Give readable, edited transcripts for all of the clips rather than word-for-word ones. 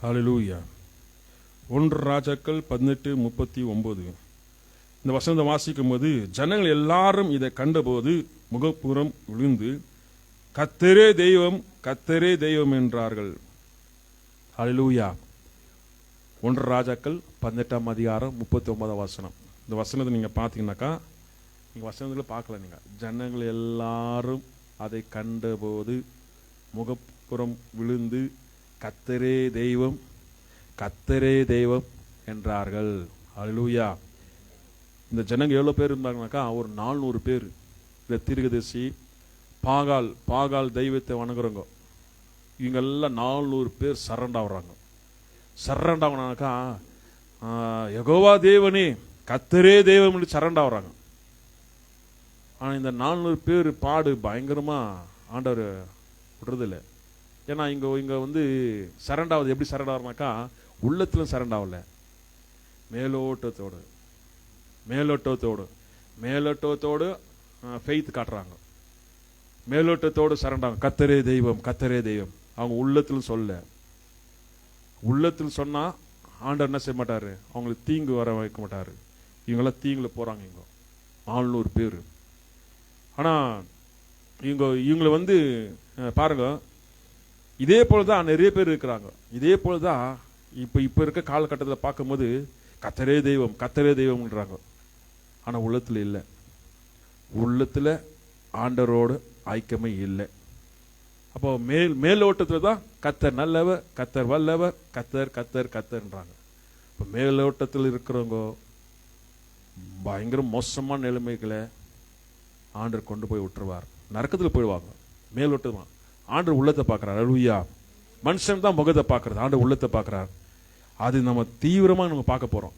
ஹல்லேலூயா. 1 ராஜாக்கள் 18:39. இந்த வசனத்தை வாசிக்கும் போது, ஜனங்கள் எல்லாரும் இதை கண்டபோது முகப்புறம் விழுந்து கர்த்தரே தெய்வம், கர்த்தரே தெய்வம் என்றார்கள். ஹல்லேலூயா. 1 ராஜாக்கள் 18:39 வசனம். இந்த வசனத்தை நீங்க பாத்தீங்கன்னாக்கா, நீங்க வசனத்துல பார்க்கல, நீங்க ஜனங்கள் எல்லாரும் அதை கண்டபோது முகப்புறம் விழுந்து கர்த்தரே தெய்வம், கர்த்தரே தெய்வம் என்றார்கள். ஹல்லேலூயா. இந்த ஜனங்க எவ்வளவு பேர் இருந்தாங்கனாக்கா, ஒரு 400 பேர். இந்த தீர்க்கதரிசி பாகால் தெய்வத்தை வணங்குறவங்க இவங்க எல்லாம் 400 பேர் சரண்டாகிறாங்க. சரண்டாகனாக்கா யெகோவா தேவனே, கர்த்தரே தெய்வம் என்று சரண்டாகிறாங்க. ஆனால் இந்த 400 பேர் பாடு பயங்கரமா ஆண்டவர் விடுறதில்லை. ஏன்னா இங்க வந்து சரண்டாவது எப்படி சரண்டாகிறனாக்கா, உள்ளத்திலும் சரண்டாகல, மேலோட்டத்தோடு ஃபெய்த் காட்டுறாங்க. மேலோட்டத்தோடு சரண்டாங்க. கர்த்தரே தெய்வம், கர்த்தரே தெய்வம். அவங்க உள்ளத்திலும் உள்ளத்தில் சொன்னா ஆண்டவர் என்ன செய்ய மாட்டாரு, அவங்களுக்கு தீங்கு வர வைக்க மாட்டாரு. இவங்கெல்லாம் தீங்குல போறாங்க. இங்க 400 பேர். ஆனா இவங்களை வந்து பாருங்க, இதே போலதான் நிறைய பேர் இருக்கிறாங்க. இதே போலதான் இப்ப இருக்க காலகட்டத்தில் பார்க்கும்போது கர்த்தரே தெய்வம், கர்த்தரே தெய்வம்ன்றாங்க. ஆனா உள்ளத்துல இல்லை. உள்ளத்துல ஆண்டவரோடு ஐக்கியமே இல்லை. அப்போ மேலோட்டத்துல தான் கர்த்தர் நல்லவர், கர்த்தர் வல்லவர், கர்த்தர் கர்த்தர் கர்த்தர்ன்றாங்க. இப்போ மேலோட்டத்தில் இருக்கிறவங்க பயங்கர மோசமான நிலைமைகளை ஆண்டவர் கொண்டு போய் விட்டுருவார். நரக்கத்தில் போயிடுவாங்க. மேலோட்டம் ஆண்டவர் உள்ளத்தை பார்க்கிறார். ஹல்லேலூயா. மனுஷன் தான் முகத்தை பார்க்கறது, ஆண்டவர் உள்ளத்தை பார்க்கிறார். அது நம்ம தீவிரமாக நம்ம பார்க்க போறோம்.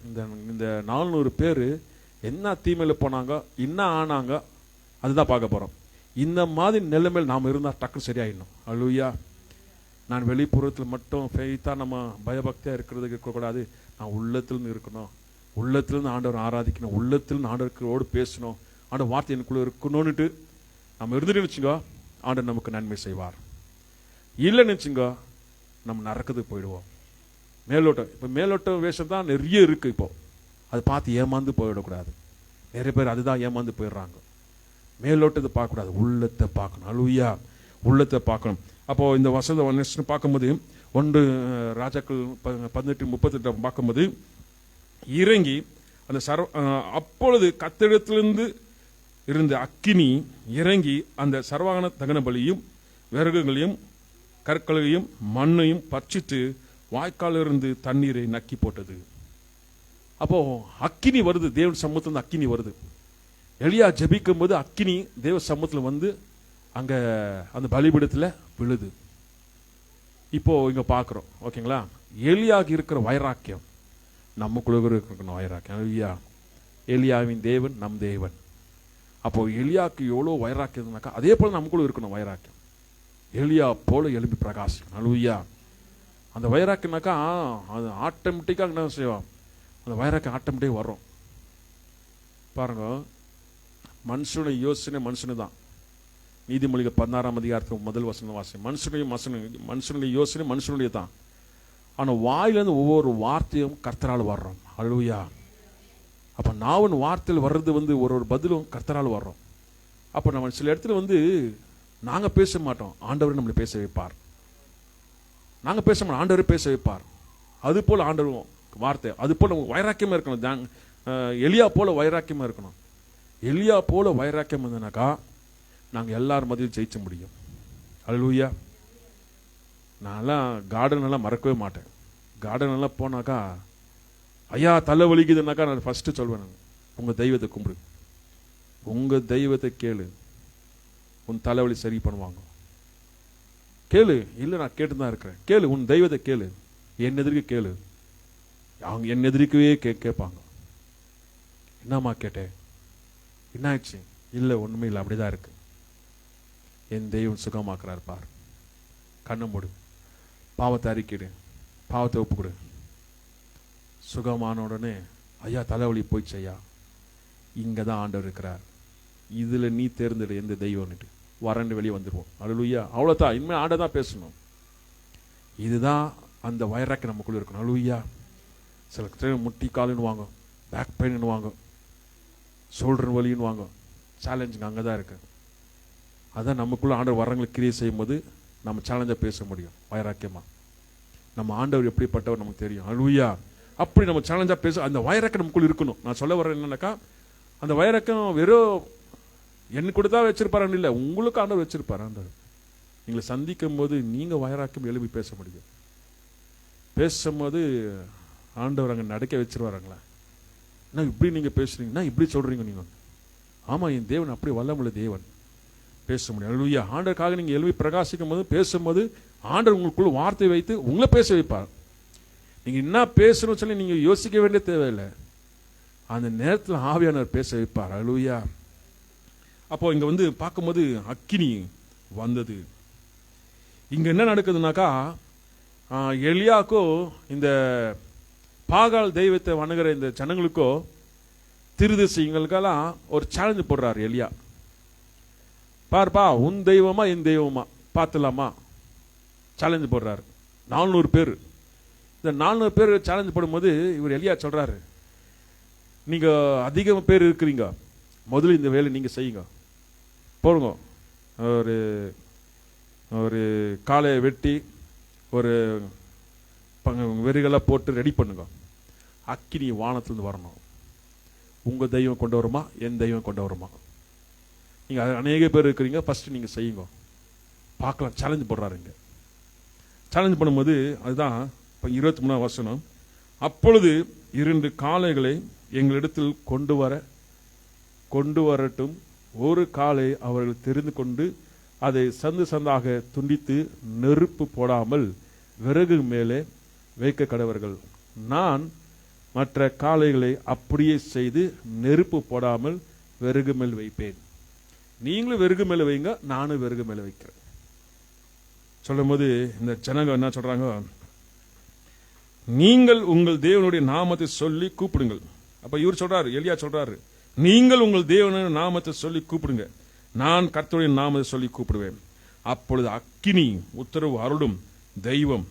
இந்த 400 பேர் என்ன தீமையில போனாங்க, என்ன ஆனாங்க, அதுதான் பார்க்க போறோம். இந்த மாதிரி நிலைமையில் நாம் இருந்தால் டக்குன்னு சரியாயிடணும். ஹல்லேலூயா. நான் வெளிப்புறத்தில் மட்டும் ஃபெய்த்தா நம்ம பயபக்தியா இருக்கிறதுக்கு இருக்கக்கூடாது. நான் உள்ளத்திலிருந்து இருக்கணும். உள்ளத்திலிருந்து ஆண்டவர் ஆராதிக்கணும். உள்ளத்திலிருந்து ஆண்டவரோடு பேசணும். ஆண்டவர் வார்த்தை எனக்குள்ள இருக்கணும்னுட்டு நம்ம இருந்துட்டு வச்சுங்க, ஆண்டவர் நமக்கு நன்மை செய்வார். இல்லைன்னு வச்சுங்க, நம்ம நரக்கத்துக்கு போயிடுவோம். மேலோட்டம், இப்போ மேலோட்டம் வேஷம் தான் நிறைய இருக்கு. இப்போ அதை பார்த்து ஏமாந்து போயிடக்கூடாது. நிறைய பேர் அதுதான் ஏமாந்து போயிடுறாங்க. மேலோட்டத்தை பார்க்கக்கூடாது, உள்ளத்தை பார்க்கணும். ஹல்லேலூயா. உள்ளத்தை பார்க்கணும். அப்போ இந்த வசனத்தை பார்க்கும்போது 1 ராஜாக்கள் 18:38 பார்க்கும்போது, இறங்கி அந்த அப்பொழுது கர்த்தரிடத்திலிருந்து இருந்த அக்கினி இறங்கி அந்த சர்வாங்க தகன பலியும் விறகுகளையும் கற்களையும் மண்ணையும் பட்சித்து வாய்க்காலிலிருந்து தண்ணீரை நக்கி போட்டது. அப்போ அக்கினி வருது, தேவன் சமூகத்திலிருந்து அக்கினி வருது. எலியா ஜெபிக்கும் போது அக்கினி தேவ சமூகத்தில் வந்து அங்க அந்த பலிபீடத்துல விழுது. இப்போ இங்க பாக்குறோம். ஓகேங்களா. எலியாக்கு இருக்கிற வைராக்கியம் நமக்குள்ள இருக்கணும். வைராக்கியம். ஹல்லேலூயா. எலியாவின் தேவன் நம் தேவன். அப்போ எலியாக்கு எவ்வளவு வைராக்கியம்னாக்கா, அதே போல நமக்குள்ள இருக்கணும் வைராக்கியம். எலியா போல எழுப்பி பிரகாசிக்கணும். ஹல்லேலூயா. அந்த வைராக்கியம்னாக்கா அது ஆட்டோமேட்டிக்கா என்ன செய்வோம், அந்த வைராக்கியம் ஆட்டோமேட்டிக்கா வரும். பாருங்க, மனுஷனுடைய யோசனை மனுஷனு தான். நீதிமொழிகள் 16ஆம் அதிகாரத்துக்கு முதல் வசனம் வாசி. மனுஷனுடைய யோசனை மனுஷனுடைய தான். ஆனா வாயிலிருந்து ஒவ்வொரு வார்த்தையும் கர்த்தரால் வர்றோம். ஹல்லேலூயா. அப்ப நாவின் வார்த்தையில் வர்றது வந்து ஒரு பதிலும் கர்த்தரால் வர்றோம். அப்ப நம்ம சில இடத்துல வந்து நாங்க பேச மாட்டோம், ஆண்டவர் நம்மளை பேச வைப்பார். நாங்க பேச மாட்டோம், ஆண்டவர் பேச வைப்பார். அது போல ஆண்டவர் வார்த்தை, அது போல வைராக்கியமா இருக்கணும். எலியா போல வைராக்கியமா இருக்கணும். எலியா போல வைராக்கியம் இருந்தனாக்கா நாங்க எல்லாரும் மத்தியும் ஜெயிச்ச முடியும். ஹல்லேலூயா. நான்லாம் கார்டன் எல்லாம் மறக்கவே மாட்டேன். கார்டன் எல்லாம் போனாக்கா, ஐயா தலை வலிக்குதுனாக்கா நான் ஃபர்ஸ்ட் சொல்வேன், உங்க தெய்வத்தை கும்பிடு, உங்க தெய்வத்தை கேளு, உன் தலைவலி சரி பண்ணுவாங்க. கேளு. இல்லை நான் கேட்டு தான் இருக்கிறேன். கேளு, உன் தெய்வத்தை கேளு, என் எதிர்க்கு கேளு. அவங்க என் எதிர்க்கவே கேட்பாங்க. என்னம்மா கேட்டேன், என்ன ஆயிடுச்சு? இல்லை ஒண்ணுமே இல்லை, அப்படிதான் இருக்கு. என் தெய்வம் சுகமாக்குறாரு பார். கண்ணை மூடு, பாவத்தை அறிக்கிடு, பாவத்தை ஒப்புக்கொடு. சுகமான உடனே ஐயா தலைவலி போயிடுச்சு ஐயா, இங்கதான் ஆண்டவர் இருக்கிறார், இதுல நீ தேர்ந்தெடு எந்த தெய்வம்னுட்டு வறண்டு வெளியே வந்துடுவோம். ஹல்லேலூயா. அவ்வளவுதான். இனிமேல் ஆண்டவர் தான் பேசணும். இதுதான் அந்த வைராக்கியம் நமக்குள்ள இருக்கணும். ஹல்லேலூயா. சில டைம் முட்டி காலுன்னு வாங்க, பேக் பெயின்னு வாங்க, ஷோல்டர் வலின்னு வாங்க. சேலஞ்சுங்க அங்கே தான் இருக்கு. அதான் நமக்குள்ள ஆண்டவர் வரங்களை கிரியை செய்யும் போது நம்ம சேலஞ்சாக பேச முடியும் வைராக்கியமா. நம்ம ஆண்டவர் எப்படிப்பட்டவர் நமக்கு தெரியும். ஹல்லேலூயா. அப்படி நம்ம சேலஞ்சாக பேச அந்த வைராக்கியம் நமக்குள்ள இருக்கணும். நான் சொல்ல வர்றேன் என்னன்னாக்கா, அந்த வைராக்கியம் வெறும் என்ன கூட தான் வச்சிருப்பாரு இல்லை, உங்களுக்கு ஆண்டவர் வச்சிருப்பாரு. ஆண்டவர் நீங்களை சந்திக்கும் போது நீங்கள் வைராக்கியம் எழுப்பி பேச முடியும். பேசும்போது ஆண்டவர் அங்கே நடக்க வச்சிருவாருங்களா, என்ன இப்படி நீங்கள் பேசுறீங்கன்னா இப்படி சொல்றீங்க நீங்கள். ஆமாம், என் தேவன் அப்படி வல்லமுள்ள தேவன், பேச முடியும். ஹல்லேலூயா. ஆண்டவருக்காக நீங்கள் எழுப்பி பிரகாசிக்கும் போது பேசும்போது ஆண்டவர் உங்களுக்குள்ள வார்த்தை வைத்து உங்களை பேச வைப்பார். நீங்கள் என்ன பேசணும்னு சொல்லி நீங்கள் யோசிக்க வேண்டிய தேவையில்லை, அந்த நேரத்தில் ஆவியானவர் பேச வைப்பார். ஹல்லேலூயா. அப்போ இங்கே வந்து பார்க்கும்போது அக்கினி வந்தது. இங்கே என்ன நடக்குதுனாக்கா, எலியாக்கோ இந்த பாகால் தெய்வத்தை வணங்குற இந்த ஜனங்களுக்கோ திருதிசைங்களுக்கெல்லாம் ஒரு சேலஞ்சு போடுறாரு எலியா. பார்ப்பா, உன் தெய்வமா என் தெய்வமா பார்த்துலாமா சேலஞ்சு போடுறாரு. 400 பேர். இந்த 400 பேர் சேலஞ்சு போடும்போது இவர் எலியா சொல்றாரு, நீங்க அதிக பேர் இருக்கிறீங்க, முதல்ல இந்த வேலை நீங்க செய்யுங்க. போடுங்க, ஒரு ஒரு காலையை வெட்டி ஒரு வெறிகளாக போட்டு ரெடி பண்ணுங்க. அக்கினி வானத்திலிருந்து வரணும். உங்க தெய்வம் கொண்டு வருமா என் தெய்வம் கொண்டு வருமா? நீங்க அநேக பேர் இருக்கிறீங்க, ஃபர்ஸ்ட் நீங்க செய்யுங்க பார்க்கலாம். சேலஞ்சு போடுறாருங்க. சேலஞ்ச் பண்ணும்போது அதுதான் இப்போ 23ஆம் வசனம். அப்பொழுது 2 காளைகளை எங்களிடத்தில் கொண்டு வரட்டும். ஒரு காளை அவர்கள் தெரிந்து கொண்டு அதை சந்து சந்தாக துண்டித்து நெருப்பு போடாமல் விறகு மேலே வைக்க கடவர்கள். நான் மற்ற காளைகளை அப்படியே செய்து நெருப்பு போடாமல் விறகு மேல் வைப்பேன். நீங்களும் விறகு மேல வைங்க, நானும் விறகு மேல வைக்கிறேன். சொல்லும் போது இந்த ஜனங்க என்ன சொல்றாங்க, நீங்கள் உங்கள் தேவனுடைய நாமத்தை சொல்லி கூப்பிடுங்கள். அப்ப இவர் சொல்றாரு, எலியா சொல்றாரு, நீங்கள் உங்கள் தேவனுடைய நாமத்தை சொல்லி கூப்பிடுங்க, நான் கர்த்தருடைய நாமத்தை சொல்லி கூப்பிடுவேன். அப்பொழுது அக்கினி உத்தரவு அருளும், தெய்வம்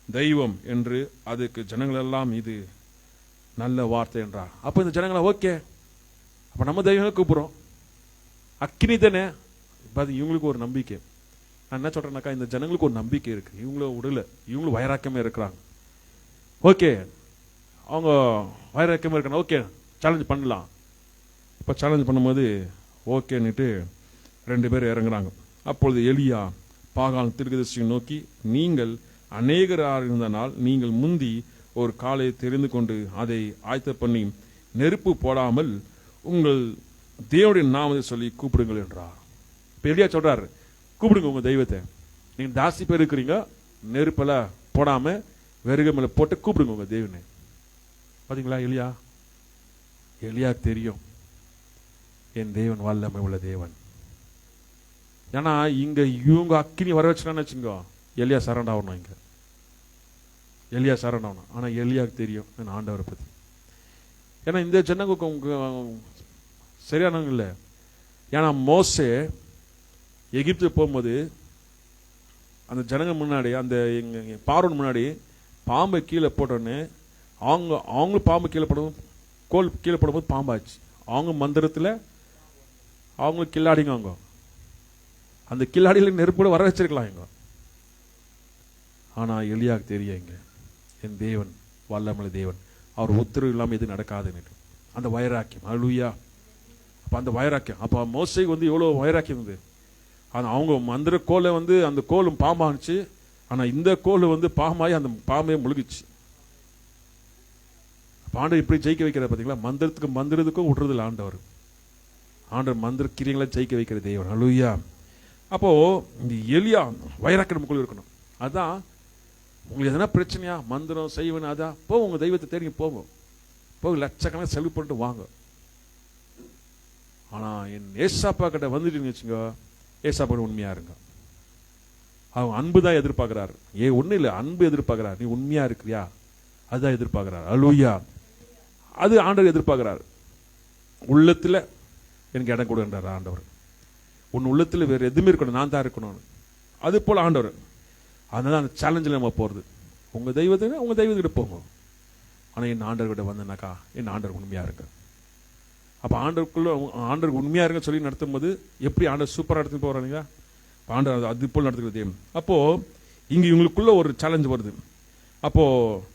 தெய்வம் என்று அதுக்கு ஜனங்கள் எல்லாம் இது நல்ல வார்த்தை என்றார். அப்ப இந்த ஜனங்களா ஓகே, அப்ப நம்ம தெய்வம் கூப்பிடுறோம், அக்கினி தானே. இவங்களுக்கு ஒரு நம்பிக்கை. நான் என்ன சொல்றேன்னாக்கா, இந்த ஜனங்களுக்கு ஒரு நம்பிக்கை இருக்கு, இவங்களும் விடல, இவங்களும் வைராக்கியமே இருக்கிறாங்க. ஓகே, அவங்க வைராக்கியமா இருக்காங்க, ஓகே சேலஞ்ச் பண்ணலாம். இப்போ சேலஞ்ச் பண்ணும்போது ஓகேன்னுட்டு 2 பேர் இறங்குறாங்க. அப்பொழுது எலியா பாகால் தீர்க்கதரிசியை நோக்கி, நீங்கள் அநேகராக இருந்தனால் நீங்கள் முந்தி ஒரு காளையை தெரிந்து கொண்டு அதை ஆயத்த பண்ணி நெருப்பு போடாமல் உங்கள் தேவனுடைய நாமத்தை சொல்லி கூப்பிடுங்கள் என்றார். இப்போ எலியா சொல்றாரு, கூப்பிடுங்க உங்க தெய்வத்தை. நீங்க ஜாஸ்தி பேர் இருக்கிறீங்க, நெருப்பில் போடாம வெறுக மேல போட்டு கூப்பிடுங்க உங்க தெய்வனை. பாத்தீங்களா, எலியாக்கு தெரியும் என் தேவன் வல்லமை உள்ள தேவன். ஏன்னா இங்க இவங்க அக்கினி வர வச்சுட்டான்னு வச்சுங்க, எலியா சரண் ஆகணும். இங்க எலியா சரண் ஆகணும். ஆனா எலியாக்கு தெரியும் என் ஆண்டவரை பத்தி. ஏன்னா இந்த ஜனங்க சரியானவங்க இல்லை. ஏன்னா மோசே எகிப்து போகும்போது அந்த ஜனங்க முன்னாடி, அந்த பார்வோன் முன்னாடி பாம்பை கீழே போட்டோன்னு அவங்களும் பாம்பு கீழே போடும், கோல் கீழே போடும்போது பாம்பாச்சு. அவங்க மந்திரத்தில் அவங்களுக்கு கில்லாடிங்க, அவங்க அந்த கில்லாடியில் நெருப்பு கூட வர வச்சிருக்கலாம் இங்க. ஆனா எலியாக்கு தெரியும் இங்க என் தேவன் வல்லமுள்ள தேவன், அவர் உத்தரவு இல்லாமல் இது நடக்காதுன்னு அந்த வைராக்கியம். ஹல்லேலூயா. அப்ப அந்த வைராக்கியம், அப்ப மோசேக்கு வந்து எவ்வளவு வைராக்கியம் இருந்தது. ஆனா அவங்க மந்திர கோலை வந்து அந்த கோலும் பாம்பாச்சு, ஆனா இந்த கோல் வந்து பாம்பாய் அந்த பாம்பையே முழுகிச்சு. ஆண்டவர் இப்படி ஜெயிக்க வைக்கிற பாத்தீங்களா, மந்திரத்துக்கும் விடுறதில்ல ஆண்டவர். ஆண்டவர் மந்திர கிரியங்களை ஜெயிக்க வைக்கிற தேவன். ஹல்லேலூயா. அப்போ இந்த எலியா வைராக்கியம் நமக்குள்ள இருக்கணும். அதான் உங்களுக்கு எதனா பிரச்சனையா, மந்திரம் செய்வன், அதான் போங்க உங்க தெய்வத்தை தேடி போங்க, போக லட்சக்கணக்கில் செலவு பண்ணிட்டு வாங்க. ஆனா என் ஏசாப்பா கிட்ட வந்துட்டீங்கன்னு வச்சுங்க, ஏசாப்பா உண்மையா இருங்க. அவங்க அன்பு தான் எதிர்பார்க்கிறாரு. ஒன்னும் இல்லை, அன்பு எதிர்பார்க்கிறார். நீ உண்மையா இருக்கிறியா, அதுதான் எதிர்பார்க்கிறார். ஹல்லேலூயா. அது ஆண்டவர் எதிர்பார்க்கிறார். உள்ளத்துல எனக்கு இடம் கொடுன்றார் ஆண்டவர். உன் உள்ளத்துல வேற எதுவுமே இருக்கணும், நான் தான் இருக்கணும். அது போல ஆண்டவர். அதனால அந்த சேலஞ்சில் நம்ம போறது. உங்கள் தெய்வத்துக்கிட்ட போங்க. ஆனால் என் ஆண்டர்கிட்ட வந்தேனாக்கா என் ஆண்டர் உண்மையாக இருக்கு. அப்போ ஆண்டருக்கு உண்மையாக இருங்க சொல்லி நடத்தும் போது எப்படி ஆண்டர் சூப்பராக எடுத்துன்னு போகிறாங்க. ஆண்டர் அது போல் நடத்துக்கிற தெய்வம். அப்போது இங்கே இவங்களுக்குள்ள ஒரு சேலஞ்ச் வருது. அப்போது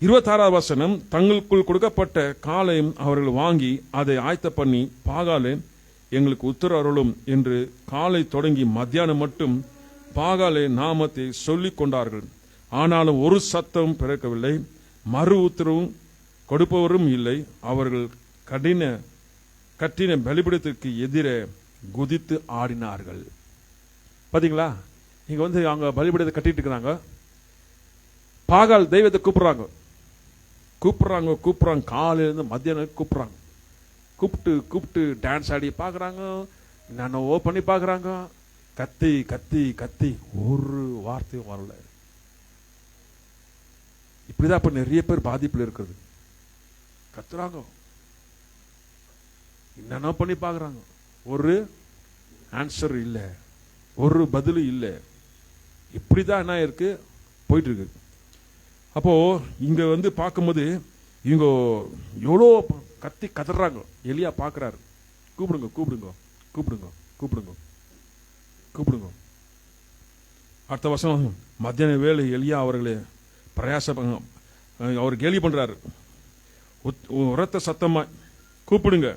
26வது வசனம், தங்களுக்குள் கொடுக்கப்பட்ட காலையும் அவர்கள் வாங்கி அதை ஆயத்த பண்ணி பாகாலே எங்களுக்கு உத்தரவருளும் என்று காலை தொடங்கி மத்தியானம் மட்டும் பாகாலே நாமத்தை சொல்லிக் கொண்டார்கள். ஆனாலும் ஒரு சத்தம் பிறக்கவில்லை, மறு உத்தரவும் கொடுப்பவரும் இல்லை. அவர்கள் கட்டின பலிபீடத்திற்கு எதிரே குதித்து ஆடினார்கள். பாத்தீங்களா, இங்க வந்து அவங்க பலிபீடத்தை கட்டிட்டு இருக்கிறாங்க. பாகால் தெய்வத்தை கூப்பிடுறாங்க காலையிலிருந்து மத்தியானம் கூப்பிட்டு டான்ஸ் ஆடி பார்க்குறாங்க, என்னென்னவோ பண்ணி பார்க்குறாங்க. கத்தி கத்தி கத்தி ஒரு வார்த்தையும் வரல. இப்படிதான் இப்ப நிறைய பேர் பாதிப்பில் இருக்கிறது. கத்துறாங்க, என்னென்ன பண்ணி பார்க்குறாங்க, ஒரு ஆன்சர் இல்லை, ஒரு பதில் இல்லை. இப்படிதான் என்ன இருக்கு போயிட்டு இருக்கு. அப்போ இங்க வந்து பார்க்கும்போது இவங்க எவ்வளோ கத்தி கதறாங்க. எலியா பார்க்குறாரு, கூப்பிடுங்க கூப்பிடுங்க கூப்பிடுங்க கூப்பிடுங்க கூப்பிடுங்க. அடுத்த வருஷம் மத்தியான வேலை எலியா அவர்களே அவர் கேலி பண்றாரு. உரத்த சத்தமா கூப்பிடுங்க,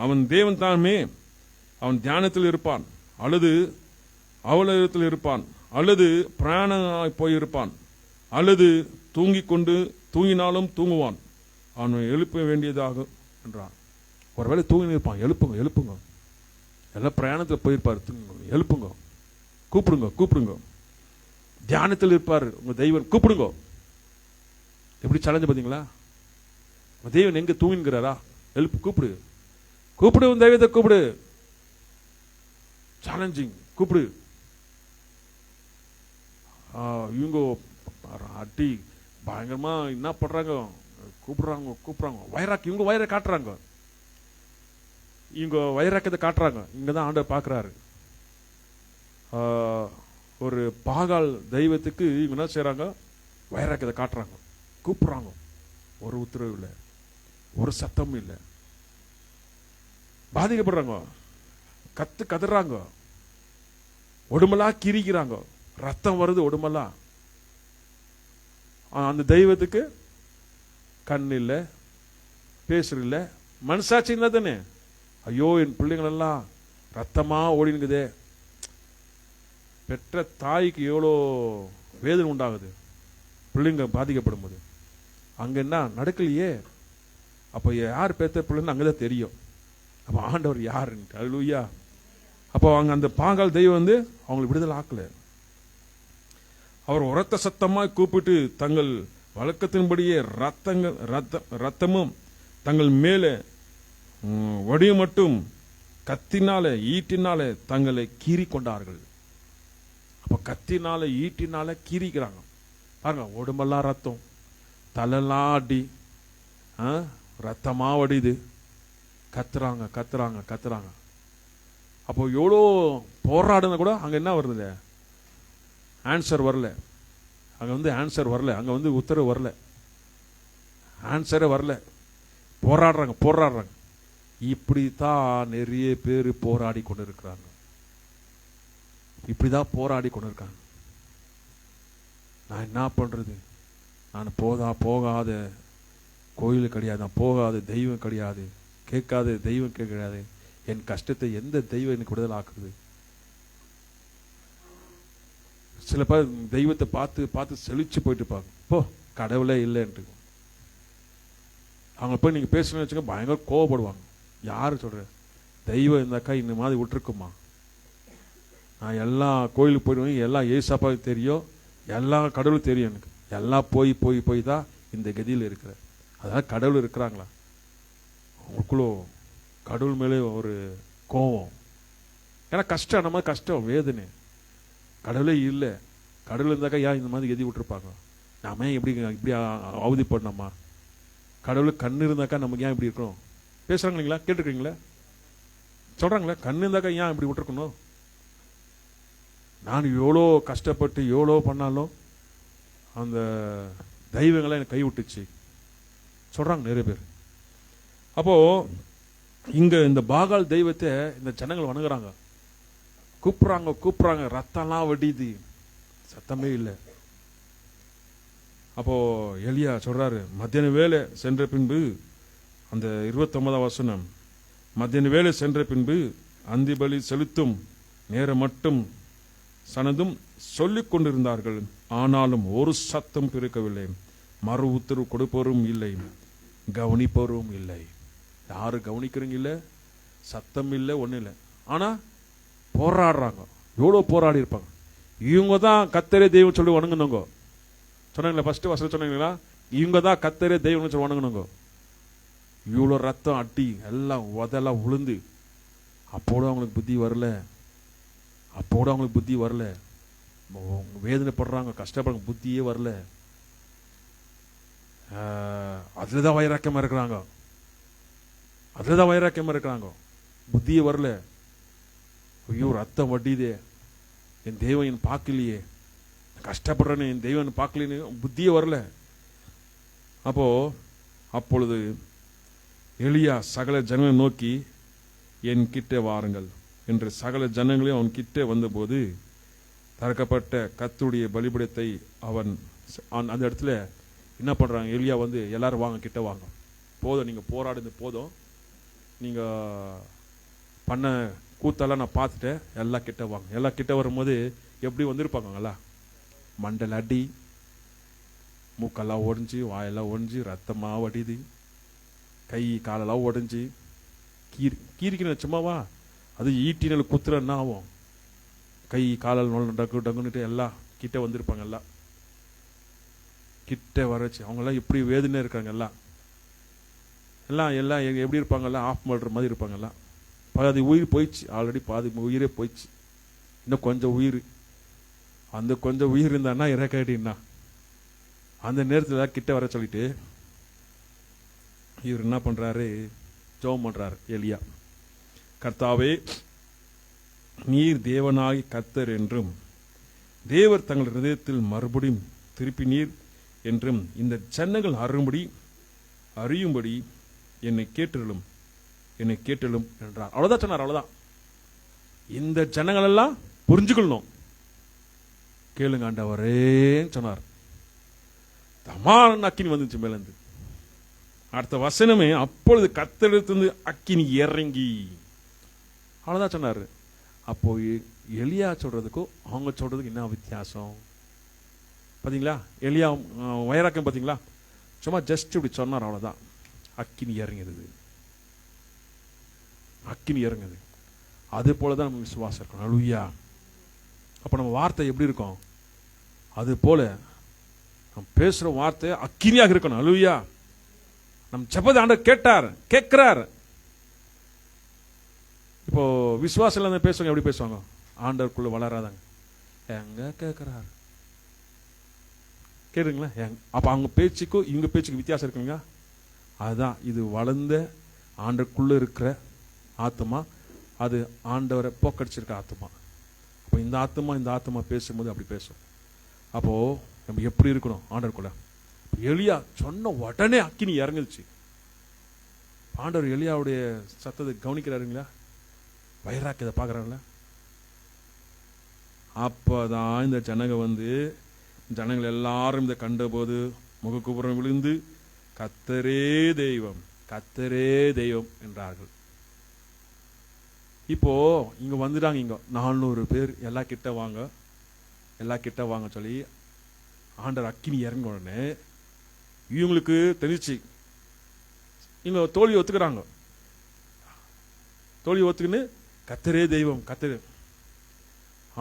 அவன் தேவன் தானே, அவன் தியானத்தில் இருப்பான் அல்லது அவலத்தில் இருப்பான் அல்லது பிராணமாய் போயிருப்பான் அல்லது தூங்கினாலும் தூங்குவான், அவனை எழுப்ப வேண்டியதாக என்றான். ஒருவேளை தூங்கி இருப்பான், எழுப்புங்க எழுப்புங்க. எல்லாம் பிரயாணத்தில் போயிருப்பார், எழுப்புங்க, கூப்பிடுங்க. தியானத்தில் இருப்பார் உங்க தெய்வன், கூப்பிடுங்க. எப்படி சேலஞ்சு பார்த்தீங்களா? உங்க தெய்வன் எங்க தூங்கிக்கிறாரா? எழுப்பு, கூப்பிடு உன் தெய்வத்தை கூப்பிடு. சேலஞ்சிங், கூப்பிடு. இவங்க அட்டி பயங்கரமா என்ன பண்றாங்க, கூப்பிடுறாங்க. வைராக்கி, இவங்க வயிறை காட்டுறாங்க, இவங்க வைராக்கியத்தை காட்டுறாங்க. இங்கதான் ஆண்டவர் பார்க்கிறாரு. ஒரு பாகால் தெய்வத்துக்கு இவங்க என்ன செய்யறாங்க, வைராக்கியத்தை காட்டுறாங்க, கூப்பிடுறாங்க. ஒரு உத்தரவு இல்லை, ஒரு சத்தம் இல்லை. பாதிக்கப்படுறாங்க, கதறாங்க, உடம்பெல்லாம் கிரிக்கிறாங்க, ரத்தம் வருது உடம்பெல்லாம். அந்த தெய்வத்துக்கு கண் இல்லை, பேசுறது இல்லை, மனசாட்சி இல்லை தானே. ஐயோ என் பிள்ளைங்களெல்லாம் ரத்தமா ஓடினுக்குதே. பெற்ற தாய்க்கு எவ்வளோ வேதனை உண்டாகுது பிள்ளைங்க பாதிக்கப்படும் போது. அங்க என்ன நடக்கலையே, அப்ப யார் பெற்ற பிள்ளைன்னு அங்கதான் தெரியும். அப்ப ஆண்டவர் யாருன்ட்டு. அல்லேலூயா. அப்போ அங்க அந்த பாகால் தெய்வம் வந்து அவங்களுக்கு விடுதலை ஆக்கல. அவர் உரத்த சத்தமாய் கூப்பிட்டு தங்கள் வழக்கத்தின்படியே ரத்தமும் தங்கள் மேலே வடிய மட்டும் கத்தினால ஈட்டினால தங்களை கீறி கொண்டார்கள். அப்ப கத்தினால ஈட்டினால கீறிக்கிறாங்க பாருங்க. உடம்பெல்லாம் ரத்தம், தலையெல்லாம் அடி, ரத்தமா வடிது, கத்துறாங்க. அப்போ எவ்வளோ போராடுன கூட அங்க என்ன வருது, ஆன்சர் வரல. அங்க வந்து ஆன்சர் வரல, அங்க வந்து உத்தரவு வரல, ஆன்சரே வரல. போராடுறாங்க. இப்படித்தான் நிறைய பேர் போராடி கொண்டு இருக்கிறாங்க. இப்படிதான் போராடி கொண்டு இருக்காங்க. நான் என்ன பண்றது, நான் போகாத கோயில் கிடையாது, நான் போகாத தெய்வம் கிடையாது, கேட்காத தெய்வம் கிடையாது. என் கஷ்டத்தை எந்த தெய்வம் எனக்கு விடுதலை ஆக்குறது? சில பேர் தெய்வத்தை பார்த்து செழிச்சு போயிட்டு இருப்பாங்க. போ கடவுளே இல்லைன்ட்டு அவங்க போய் நீங்க பேசணும்னு வச்சுக்க பயங்கர கோவப்படுவாங்க. யாரு சொல்ற, தெய்வம் இருந்தாக்கா இந்த மாதிரி விட்டுருக்குமா? நான் எல்லா கோயிலுக்கு போயிடுவேன், எல்லாம் ஏசாப்பா தெரியும், எல்லா கடவுளும் தெரியும் எனக்கு. எல்லாம் போய் தான் இந்த கதியில் இருக்கிற. அதாவது கடவுள் இருக்கிறாங்களா? உங்களுக்குள்ள கடவுள் மேலே ஒரு கோபம். ஏன்னா கஷ்டம், நம்ம கஷ்டம், வேதனை. கடவுளே இல்லை, கடவுள் இருந்தாக்கா ஏன் இந்த மாதிரி கதி விட்டுருப்பாங்க? நாம இப்படி அவதி பண்ணோமா? கடவுளுக்கு கண்ணு இருந்தாக்கா நமக்கு ஏன் இப்படி இருக்கணும்? பேசுறாங்களா, கேட்டுருக்கீங்களா? சொல்றாங்களா, கண்ணு இருந்தாக்கா ஏன் இப்படி விட்டுருக்கணும்? நான் எவ்வளோ கஷ்டப்பட்டு எவ்வளோ பண்ணாலும் அந்த தெய்வங்களை எனக்கு கைவிட்டுச்சு சொல்றாங்க நிறைய பேர். அப்போ இங்க இந்த பாகால் தெய்வத்தை இந்த ஜனங்கள் வணங்குறாங்க, கூப்பிடுறாங்க, ரத்தம்லாம் வடியுது, சத்தமே இல்லை. அப்போ எலியா சொல்றாரு, மத்தியான வேலை சென்ற பின்பு, அந்த 29ஆம் வசனம், மத்தியான வேலை சென்ற பின்பு அந்தி பலி செலுத்தும் நேரம் மட்டும் சனதும் சொல்லிக் கொண்டிருந்தார்கள். ஆனாலும் ஒரு சத்தம் பிறக்கவில்லை, மறு உத்தரவு கொடுப்பவரும் இல்லை, கவனிப்பவரும் இல்லை. யாரு கவனிக்கிறீங்க இல்லை, சத்தம் இல்லை, ஒன்றும் இல்லை. ஆனா போராடுறாங்க. எவ்வளோ போராடி இருப்பாங்க. இவங்க தான் கர்த்தரே தெய்வம் சொல்லி வணங்குனவங்க. சொன்னாங்களா ஃபர்ஸ்ட் வசனம் சொன்னாங்களா, இவங்க தான் கர்த்தரே தெய்வம் சொல்லி வணங்குனவங்க. இவ்வளோ ரத்தம் அட்டி எல்லாம் உதெல்லாம் உளுந்து அப்போட அவங்களுக்கு புத்தி வரல, வேதனைப்படுறாங்க, கஷ்டப்படுறாங்க, புத்தியே வரல. அதுலதான் வைராக்கியமா இருக்கிறாங்க, புத்தியே வரல. ஐயோ ரத்தம் வட்டிதே, என் தெய்வம் என் பார்க்கலையே, கஷ்டப்படுறேன்னு என் தெய்வம் பார்க்கலன்னு புத்தியே வரல. அப்பொழுது எலியா சகல ஜனங்களை நோக்கி, என் கிட்டே வாருங்கள் என்று சகல ஜனங்களையும் அவன் கிட்டே வந்தபோது திறக்கப்பட்ட கர்த்தருடைய பலிபீடத்தை அவன் அந்த இடத்துல என்ன பண்றாங்க, எலியா எல்லாரும் வாங்க, கிட்ட வாங்க, போதும், நீங்க போராடுது போதும், நீங்க பண்ண கூத்தெல்லாம் நான் பார்த்துட்டேன், எல்லாம் கிட்ட வாங்க. எல்லாம் கிட்ட வரும்போது எப்படி வந்திருப்பாங்கல்ல, மண்டல் அடி, மூக்கெல்லாம் ஒடிஞ்சு, வாயெல்லாம் ஒடிஞ்சு, ரத்தமா வடிது, கை காலெல்லாம் உடஞ்சி, கீரிக்கணும் சும்மாவா, அது ஈட்டினால் குத்துறன்னா ஆகும், கை காலால் டங்குன்னுட்டு எல்லாம் கிட்ட வந்திருப்பாங்க. எல்லாம் கிட்ட வரச்சு அவங்கெல்லாம் எப்படி வேதனை இருக்காங்க, எல்லாம் எப்படி இருப்பாங்கல்ல, ஆஃப் பண்ணுற மாதிரி இருப்பாங்கல்ல. பாதி உயிர் போயிடுச்சு, ஆல்ரெடி பாதி உயிரே போயிடுச்சு, இன்னும் கொஞ்சம் உயிர், அந்த கொஞ்சம் உயிர் இருந்தான்னா இறக்காடின்னா அந்த நேரத்தில் கிட்ட வர சொல்லிட்டு இவர் என்ன பண்றாரு, ஜெபம் பண்றாரு எலியா. கர்த்தாவே, நீர் தேவனாகி கர்த்தர் என்றும் தேவர் தங்கள் ஹிருதயத்தில் மறுபடியும் திருப்பினீர் என்றும் இந்த ஜனங்கள் அறியும்படி என்னை கேட்டலும் என்றார். அவ்வளவுதான் சொன்னார். அவ்வளவுதான், இந்த ஜனங்கள் எல்லாம் புரிஞ்சுக்கணும், கேளுங்க ஆண்டவரேன்னு சொன்னார். தமான அக்கினி வந்துச்சு மேலிருந்து. அடுத்த வசனமே, அப்பொழுது கர்த்தரிடத்திலிருந்து அக்கினி இறங்கி, அவ்வளவுதான் சொன்னாரு. அப்போ எலியா சொல்றதுக்கும் அவங்க சொல்றதுக்கு என்ன வித்தியாசம் பாத்தீங்களா? எலியா வைராக்கியம் பாத்தீங்களா, சும்மா ஜஸ்ட் இப்படி சொன்னார், அவ்வளவுதான். அக்கினி இறங்குது, அது போலதான் நம்ம விசுவாசம் இருக்கணும். அல்லேலூயா. அப்ப நம்ம வார்த்தை எப்படி இருக்கும், அது போல நம்ம பேசுற வார்த்தை அக்கினியாக இருக்கணும். அல்லேலூயா. நம் ஜெபத்தை ஆண்டவர் கேட்கிறார். இப்போ விசுவாசம் இல்லாத பேசுவாங்க, எப்படி பேசுவாங்க, ஆண்டவருக்குள்ள வளராதாங்க, எங்க கேட்கிறார் கேளுங்களேன். அப்ப அவங்க பேச்சுக்கும் இவங்க பேச்சுக்கு வித்தியாசம் இருக்குங்க. அதுதான், இது வளர்ந்த ஆண்டவருக்குள்ள இருக்கிற ஆத்மா, அது ஆண்டவரை போக்கடிச்சிருக்க ஆத்மா. அப்போ இந்த ஆத்மா பேசும்போது அப்படி பேசும். அப்போ நம்ம எப்படி இருக்கணும் ஆண்டவருக்குள்ள. எலியா சொன்ன உடனே அக்கினி இறங்குச்சு. ஆண்டவர் எலியாவுடைய சத்தத்தை கவனிக்கிறாருங்களா, வைராக்கியத்தை பார்க்கறாங்களா? அப்பதான் இந்த ஜனங்கள் எல்லாரும் இதை கண்டபோது முகக்குப்புறம் விழுந்து கர்த்தரே தெய்வம் என்றார்கள். இப்போ இங்க வந்துட்டாங்க, இங்க 400 பேர், எல்லாம் கிட்ட வாங்க சொல்லி ஆண்டவர் அக்கினி இறங்க உடனே இவங்களுக்கு தெரிஞ்சு இவங்க தோல்வி ஒத்துக்கிறாங்க. தோல்வி ஒத்துக்குன்னு கர்த்தரே தெய்வம்.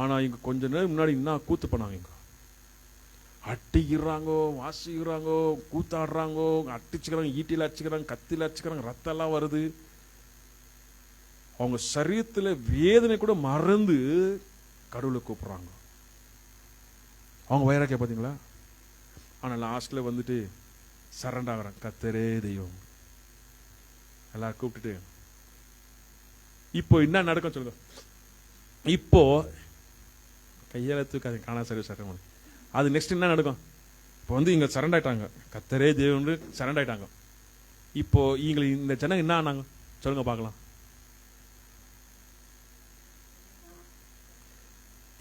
ஆனா இங்க கொஞ்ச நேரம் முன்னாடி என்ன கூத்து பண்ணாங்க, இங்க அட்டிக்கிறாங்க, வாசிக்கிறாங்க, கூத்தாடுறாங்க, அட்டிச்சுக்கிறாங்க, ஈட்டில அடிச்சுக்கிறாங்க, கத்தில அடிச்சுக்கிறாங்க, ரத்தம் எல்லாம் வருது. அவங்க சரீரத்துல வேதனை கூட மறந்து கடவுளை கூப்பிடுறாங்க. அவங்க வைராக்கிய பாத்தீங்களா? ஆனா லாஸ்ட்ல வந்துட்டு சரண்டர் ஆகிறாங்க, கர்த்தரே தெய்வம் எல்லாரும் கூப்பிட்டுட்டு. இப்போ என்ன நடக்கும் சொல்லுங்க. இப்போ கையால தூக்காது, காணா சரி சட்டம். அது நெக்ஸ்ட் என்ன நடக்கும், இப்போ வந்து இங்க சரண்ட் ஆயிட்டாங்க, கத்தரே தேவன் சரண்ட் ஆயிட்டாங்க. இப்போ இந்த ஜனம் என்ன ஆனாங்க சொல்லுங்க பார்க்கலாம்.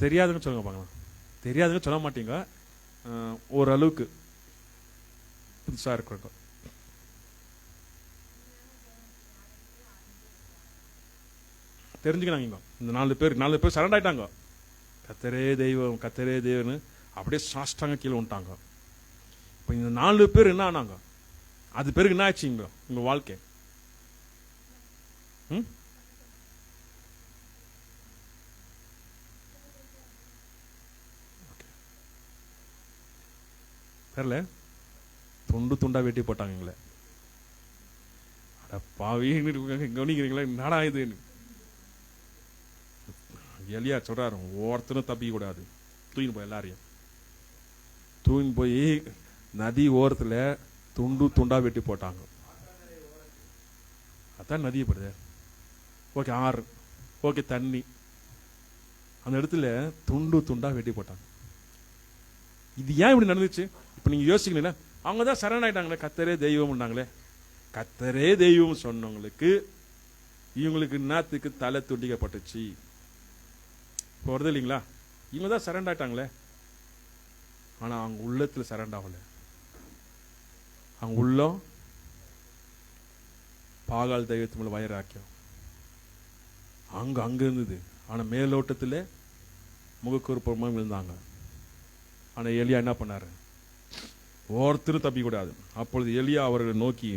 தெரியாதுன்னு சொல்லுங்க பார்க்கலாம். தெரியாதுன்னு சொல்ல மாட்டீங்க, ஓரளவுக்கு புதுசா இருக்கிறாங்க. தெரிஞ்சுக்கிறாங்க. இந்த 4 பேர் சரண்ட் ஆயிட்டாங்க. கத்தரே தெய்வம், கத்தரே தேவன்னு அப்படியே சாஷ்டாங்க கீழே வந்துட்டாங்க. இப்போ இந்த 4 பேர் என்ன ஆனாங்க? அது பேருக்கு என்ன ஆச்சுங்க உங்க வாழ்க்கை? தெரியல, துண்டு துண்டா வெட்டி போட்டாங்க எங்களை. அட பாவின்னு கவனிக்கிறீங்களா? என்னடா இது? எலியா சொல்றாரு, ஒருத்தரும் தப்பிக்க கூடாது, தூக்கின்னு போய் எல்லாரையும் தூக்கின்னு போய் நதி ஓரத்துல துண்டு துண்டா வெட்டி போட்டாங்க. அதான் நதியை படுது. ஓகே, ஆறு, ஓகே, தண்ணி, அந்த இடத்துல துண்டு துண்டா வெட்டி போட்டாங்க. இது ஏன் இப்படி நடந்துச்சு? இப்ப நீங்க யோசிக்கல, அவங்க தான் சரண் ஆயிட்டாங்களே, கத்தரே தெய்வம்னாங்களே. கத்தரே தெய்வம் சொன்னவங்களுக்கு இவங்களுக்கு என்னத்துக்கு தலை துண்டிக்கப்பட்டுச்சு? இப்போ வருது இல்லைங்களா? இவங்க தான் சரண்ட் ஆயிட்டாங்களே, ஆனா அவங்க உள்ளத்துல சரண்ட் ஆகல. அவங்க உள்ளம் பாகால் தெய்வத்து மேல வைராக்கியம் அங்க இருந்தது. ஆனா மேலோட்டத்துல முகக்குறுப்பமா விழுந்தாங்க. ஆனா எலியா என்ன பண்ணாரு? ஒருத்தரும் தப்பிக்க கூடாது. அப்பொழுது எலியா அவர்களை நோக்கி,